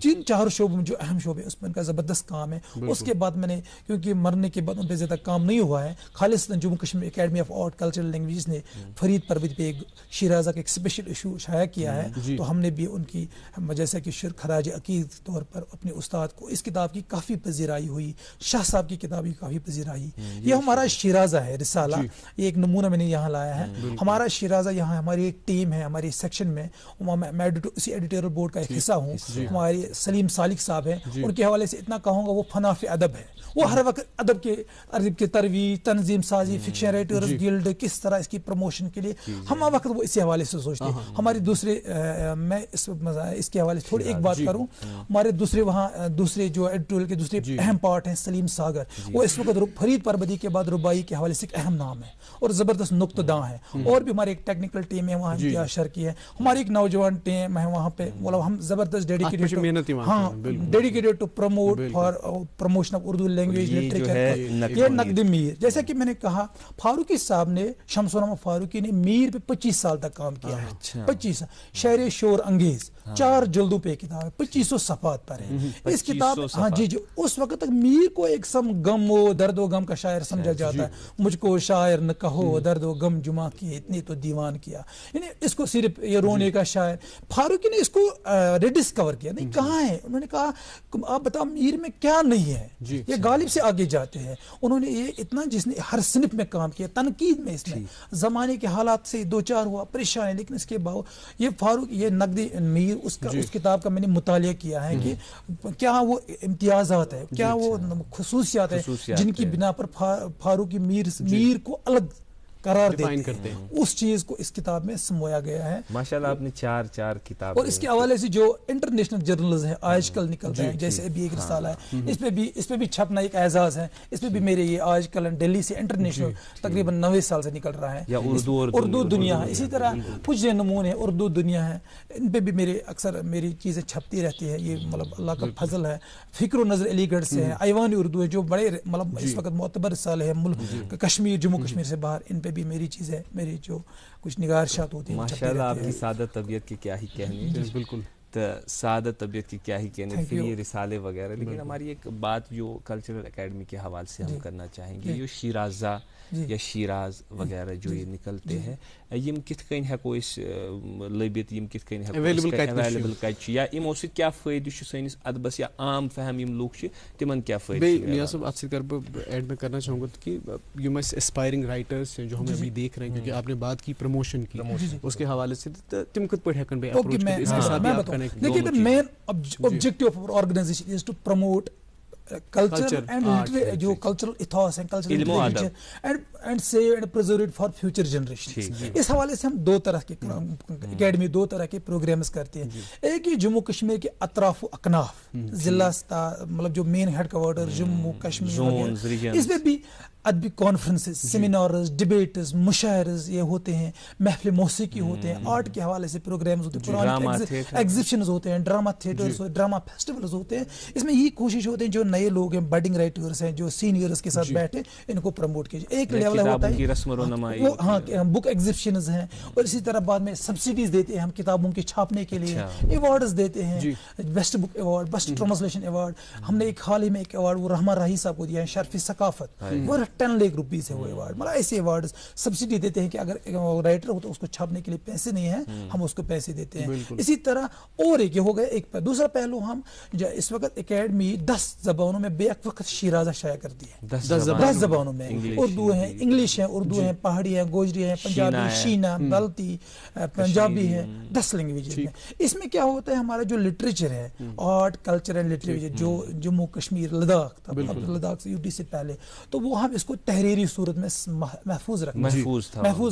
جن 4 شعبوں میں جو اہم شعبے اس میں ان کا زبردست کام ہے. اس کے بعد میں نے کیونکہ مرنے کے بعد ان پہ زیادہ کام نہیں ہوا ہے, خالص Jammu Kashmir academy of art cultural languages نے فرید پربتی پہ ایک شیرازہ کا ایک اسپیشل ایشو شائع کیا ہے. تو ہم نے بھی ان کی جیسا کہ خراج عقید طور پر اپنے استاد کو اس کتاب کی کافی پذیرائی ہوئی. شاہ صاحب کی کتاب کی کافی پذیرائی. یہ ہمارا شیرازہ ہے رسالہ, یہ ایک نمونہ میں نے یہاں لایا ہے. ہمارا شیرازہ یہاں ہماری ایک ٹیم ہے, ہماری سیکشن میں میں اسی ایڈیٹورل بورڈ کا ایک حصہ ہوں. ہمارے سلیم سالک صاحب ہیں, ان کے حوالے سے اتنا کہوں گا وہ فناف ادب ہے. وہ ہر وقت ادب کے ترویج, تنظیم سازی, فکشن رائٹرز گلڈ کس طرح اس کی پروموشن کے لیے ہم وقت وہ اسی حوالے سے سوچتے ہیں. ہماری دوسرے میں اس کے حوالے سے تھوڑی ایک بات کروں. ہمارے دوسرے جو ایڈیٹورل کے دوسرے اہم پارٹ ہیں سلیم ساگر, وہ اس وقت فرید پربتی کے بعد رباعی کے حوالے سے ایک اہم نام ہے اور زبردست نقطہ داں ہے. اور بھی ہماری ایک ٹیکنیکل ٹیم ہے وہاں امتیاز شر کی ہے, ہماری ایک نوجوان ٹیم ہے وہاں پہ, ہم زبردست dedicated to promote for promotion of Urdu language literature. یہ نقد میر, جیسا کہ میں نے کہا فاروقی صاحب نے, شمس الرحمن فاروقی نے میر پہ 25 سال تک کام کیا ہے. 25 شعر شور انگیز 4 جلدوں پہ کتاب ہے, 2500 صفحات پر ہے اس کتاب. ہاں جی, اس وقت تک میر کو ایک غم و درد و غم کا شاعر سمجھا جاتا ہے. مجھ کو شاعر نہ کہو درد و غم جمع کیے اتنے تو دیوان کیا, یعنی اس کو صرف یہ رونے کا شاعر. فاروقی نے اس کو ریڈسکور کیا, نہیں کہاں ہے, انہوں نے کہا آپ بتاؤ میر میں کیا نہیں ہے. یہ غالب سے آگے جاتے ہیں. انہوں نے یہ اتنا, جس نے ہر صنف میں کام کیا, تنقید میں, اس میں زمانے کے حالات سے 2-4 ہوا پریشان ہے, لیکن اس کے باوجود یہ فاروق یہ نقد میر اس کتاب کا میں نے مطالعہ کیا ہے کہ کیا وہ امتیازات ہے, کیا وہ خصوصیات ہے جن کی بنا پر فاروقی میر کو الگ قرار دیتے ہیں. اس چیز کو اس کتاب میں سمویا گیا ہے. ماشاءاللہ آپ نے 4 کتاب, اور اس کے حوالے سے جو انٹرنیشنل جرنلز ہیں آج کل نکل رہے ہیں, جیسے ابھی ایک رسالہ ہے, اس پہ بھی چھپنا ایک اعزاز ہے. اس پہ بھی میرے یہ آج کل دہلی سے انٹرنیشنل تقریباً 90 سال سے نکل رہا ہے. اردو دنیا ہے, اسی طرح کچھ نمونے اردو دنیا ہے, ان پہ بھی میرے اکثر میری چیزیں چھپتی رہتی ہے. یہ مطلب اللہ کا فضل ہے. فکر و نظر علی گڑھ سے ہے, ایوان اردو ہے جو بڑے مطلب اس وقت معتبر رسالے ہیں ملک کشمیر جموں کشمیر سے باہر, ان پہ بھی میری چیزیں, میری جو کچھ نگارشات ہوتی ہیں. ماشاءاللہ آپ کی سادہ طبیعت کی کیا ہی کہنے, بالکل سادہ طبیعت کی کیا ہی کہنے, پھر یہ رسالے وغیرہ. لیکن ہماری ایک بات جو کلچرل اکیڈمی کے حوالے سے ہم کرنا چاہیں گے, جو شیرازہ یا شیراز وغیرہ جو یہ نکلتے ہیں, یم کت کن ہیکو اس لبت, یم کت کن ہیکو اویلیبل کت یا یمو سۭتۍ کیا فائدہ چھُ سٲنِس ادبس یا عام فہم یم لوگ چھِ تمن کیا فائدہ. نیاز صاحب ات سۭتۍ کر بہٕ ایڈ میں کرنا چاہوں گا کہ یم اسپائرنگ رائٹرس ہیں جو ہم ابھی دیکھ رہے ہیں, کیونکہ آپ نے بات کی پروموشن کی, اس کے حوالے سے تم کت پٲٹھۍ ہیکن بیٚیہِ اپروچ کٔرِتھ اس کے ساتھ آپ کنیکٹ. لیکن the main objective of our organization is to promote culture and جو cultural ethos ہیں, cultural literature and save and preserve it for future generations. اس حوالے سے ہم 2 طرح کے اکیڈمی 2 طرح کے پروگرامز کرتے ہیں. ایک یہ جموں کشمیر کے اطراف و اکناف ضلع مطلب جو مین ہیڈ کوارٹر جموں کشمیر, اس میں بھی ادبی کانفرنسز, سیمینارز, ڈبیٹز, مشاعرز یہ ہوتے ہیں, محفل موسیقی ہوتے ہیں, آرٹ کے حوالے سے پروگرامز ہوتے ہیں, پرانے ایگزیبشنز ہوتے ہیں, ڈراما تھیٹرز, ڈراما فیسٹیولز ہوتے ہیں. اس میں یہی کوشش ہوتی ہے جو نئے لوگ ہیں, بڈنگ رائٹرز ہیں, جو سینئرز کے ساتھ بیٹھے ان کو پروموٹ کیجیے. ایک لیول ہوتا ہے وہ ہاں بک ایگزیبشنز ہیں, اور اسی طرح بعد میں سبسڈیز دیتے ہیں ہم کتابوں کے چھاپنے کے لیے, ایوارڈز دیتے ہیں, بیسٹ بک ایوارڈ, بیسٹ ٹرانسلیشن ایوارڈ. ہم نے ایک حال ہی میں ایک ایوارڈ وہ رحمہ راہی صاحب کو دیا ہے, شرف ثقافت, وہ 10 لاکھ روپیز ہے وہ ایوارڈ. مطلب ایسے ایوارڈز سبسڈی دیتے ہیں کہ اگر رائٹر ہو تو اس کو چھاپنے کے لیے پیسے نہیں ہیں, ہم اس کو پیسے دیتے ہیں. اسی طرح اور ایک ہو گیا ایک دوسرا پہلو, ہم اس وقت اکیڈمی 10 زبانوں میں بیک وقت شیرازہ شائع کرتی ہے. 10 زبانوں میں, اردو ہیں, انگلش ہیں, اردو ہیں, پہاڑی ہیں, گوجری ہیں, پنجابی, شینا, بلتی, پنجابی ہے, 10 لینگویجز میں. اس میں کیا ہوتا ہے ہمارا جو لٹریچر ہے, آرٹ, کلچر اینڈ لٹریچر, جو جموں کشمیر, لداخ, لداخ سے UT سے پہلے, تو وہ ہم اس کو تحریری صورت میں محفوظ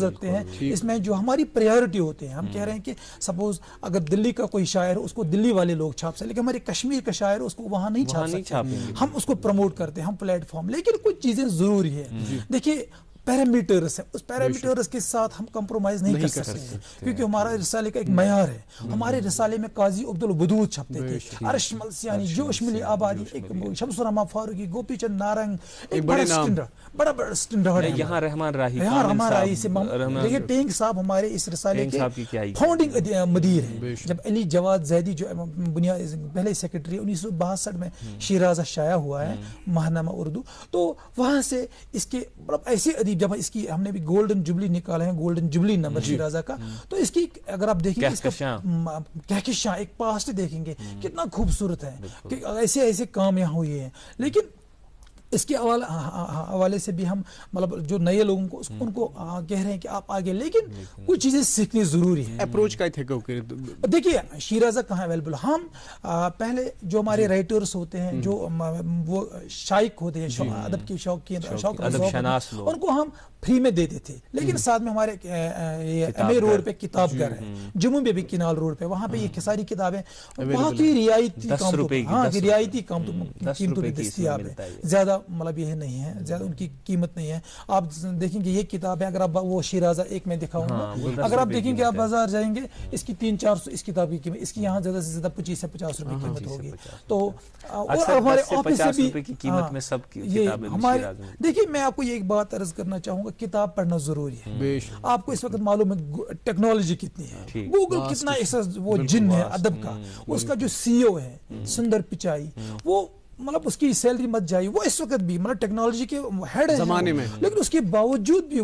رکھتے ہیں. اس میں جو ہماری پریورٹی ہوتے ہیں, ہم کہہ رہے ہیں کہ سپوز اگر دلی کا کوئی شاعر ہے اس کو دلی والے لوگ چھاپ سکتے, لیکن ہمارے کشمیر کا شاعر اس کو وہاں نہیں چھاپ سکتے. ہم اس کو پروموٹ کرتے ہیں, ہم پلیٹ فارم, لیکن کچھ چیزیں ضروری ہیں. دیکھیے پیرامیٹرز ہیں, اس پیرامیٹرز کے ساتھ ہم کمپرومائز نہیں کر سکتے ہیں, کیونکہ ہمارا رسالے کا ایک معیار ہے. ہمارے رسالے میں قاضی عبدالودود چھپتے تھے, عرش ملسیانی, جوش ملی آبادی, شمس الرحمن فاروقی, گوپی چند نارنگ, ایک بڑا اسٹینڈرڈ ہے. یہاں رحمان راہی سے دیکھیے ٹینک صاحب ہمارے اس رسالے کے فاؤنڈنگ مدیر ہیں. جب علی جواد زیدی جو پہلے سیکرٹری 1962 میں شیرازہ شائع ہوا ہے, ماہنامہ اردو, تو وہاں سے اس کے مطلب ایسے ادیب, جب اس کی ہم نے بھی گولڈن جبلی نکالا ہے, گولڈن جبلی نمبر شیرازہ کا, تو اس کی اگر آپ دیکھیں اس کا کہکشاں ایک پاسٹ دیکھیں گے کتنا خوبصورت ہے, کہ ایسے ایسے کام یہاں ہوئے ہیں. لیکن اس کے حوالے سے بھی ہم مطلب جو نئے لوگوں کو ان کو کہہ رہے ہیں کہ آپ آگے, لیکن کچھ چیزیں سیکھنی ضروری ہے. اپروچ کا دیکھیے شیرازہ کہاں اویلیبل, ہم پہلے جو ہمارے رائٹرز ہوتے ہیں, جو وہ شائق ہوتے ہیں, ادب کے شوق ان کو ہم فری میں دیتے تھے, لیکن ساتھ میں ہمارے ایم اے روڈ پہ کتاب گھر ہے, جموں میں بھی کنال روڈ پہ, وہاں پہ یہ ساری کتابیں بہت ہی رعایتی قیمتوں پہ دستیاب ہے. زیادہ مطلب یہ نہیں ہے, زیادہ ان کی قیمت نہیں ہے. آپ دیکھیں گے یہ کتاب ہے, اگر آپ وہ شیرازہ ایک میں دکھاؤں گا, اگر آپ دیکھیں گے آپ بازار جائیں گے اس کی 300-400 اس کتاب کی قیمت, اس کی یہاں زیادہ سے زیادہ 25 سے 50 روپے قیمت ہوگی. تو اور ہمارے آفس سے بھی قیمت میں سب کتابیں ہمارے, دیکھیے میں آپ کو یہ ایک بات عرض کرنا چاہوں گا, کتاب پڑھنا ضروری ہے. آپ کو اس وقت معلوم ہے ٹیکنالوجی کتنی ہے, گوگل کتنا ایسا وہ جن ہے ادب کا, اس کا جو CEO ہے سندر پچائی, وہ مطلب اس کی سیلری مت جائے, وہ اس وقت بھی مطلب ٹیکنالوجی کے ہیڈ زمانے میں, لیکن اس کے باوجود بھی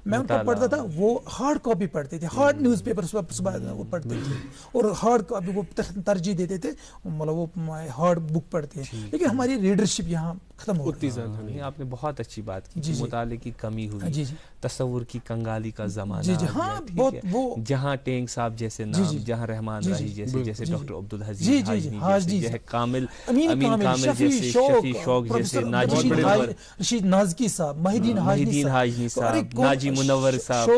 میں ان کو پڑھتا تھا, وہ ہارڈ کاپی پڑھتے تھے, ہارڈ نیوز پیپر صبح وہ پڑھتے تھے, اور ہارڈ کاپی وہ ترجیح دیتے تھے, مطلب وہ ہارڈ بک پڑھتے ہیں. لیکن ہماری ریڈرشپ یہاں ختم ہو گئی. آپ نے بہت اچھی بات کی, مطالعے کی کمی ہوئی, تصور کی کنگالی کا زمانہ, جہاں ٹینک صاحب جیسے نام, جہاں رحمان راہی جیسے ڈاکٹر عبدالحزیز حاجنی جیسے کامل, امین کامل جیسے, شفیع شوق جیسے, رشید نازکی صاحب, مہیدین حاجنی صاحب, ناجی منور صاحب,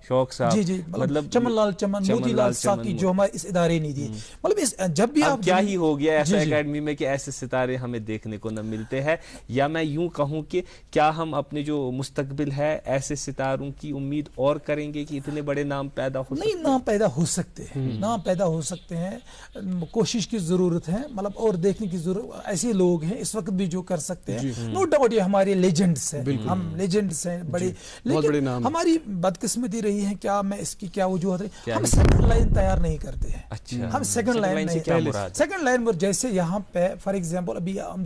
شوق صاحب, مطلب چمن لال چمن, موتی لال ساکی, جو ہمارے اس ادارے نے دی. مطلب جب بھی آپ کیا ہی ہو گیا ایسا اکیڈمی میں کہ ایسے ستارے ہمیں دیکھنے کو نہ ملتے ہیں, یا میں یوں کہوں کہ کیا ہم اپنے جو مستقبل ہے ایسے ستاروں کی امید اور کریں گے کہ اتنے بڑے نام پیدا ہو؟ نہیں, نام پیدا ہو سکتے ہیں, نام پیدا ہو سکتے ہیں, کوشش کی ضرورت ہے, مطلب اور دیکھنے کی ضرورت. ایسے لوگ ہیں اس وقت بھی جو کر سکتے ہیں, نو ڈاؤٹ یہ ہمارے لیجنڈس ہیں, ہم لیجنڈس ہیں بڑے, لیکن ہماری بدقسمتی رہی ہے, کیا میں اس کی کیا وجوہات ہے, ہم سیکنڈ لائن تیار نہیں کرتے ہیں. ہم سیکنڈ لائن جیسے یہاں پہ فار ایگزامپل ابھی ہم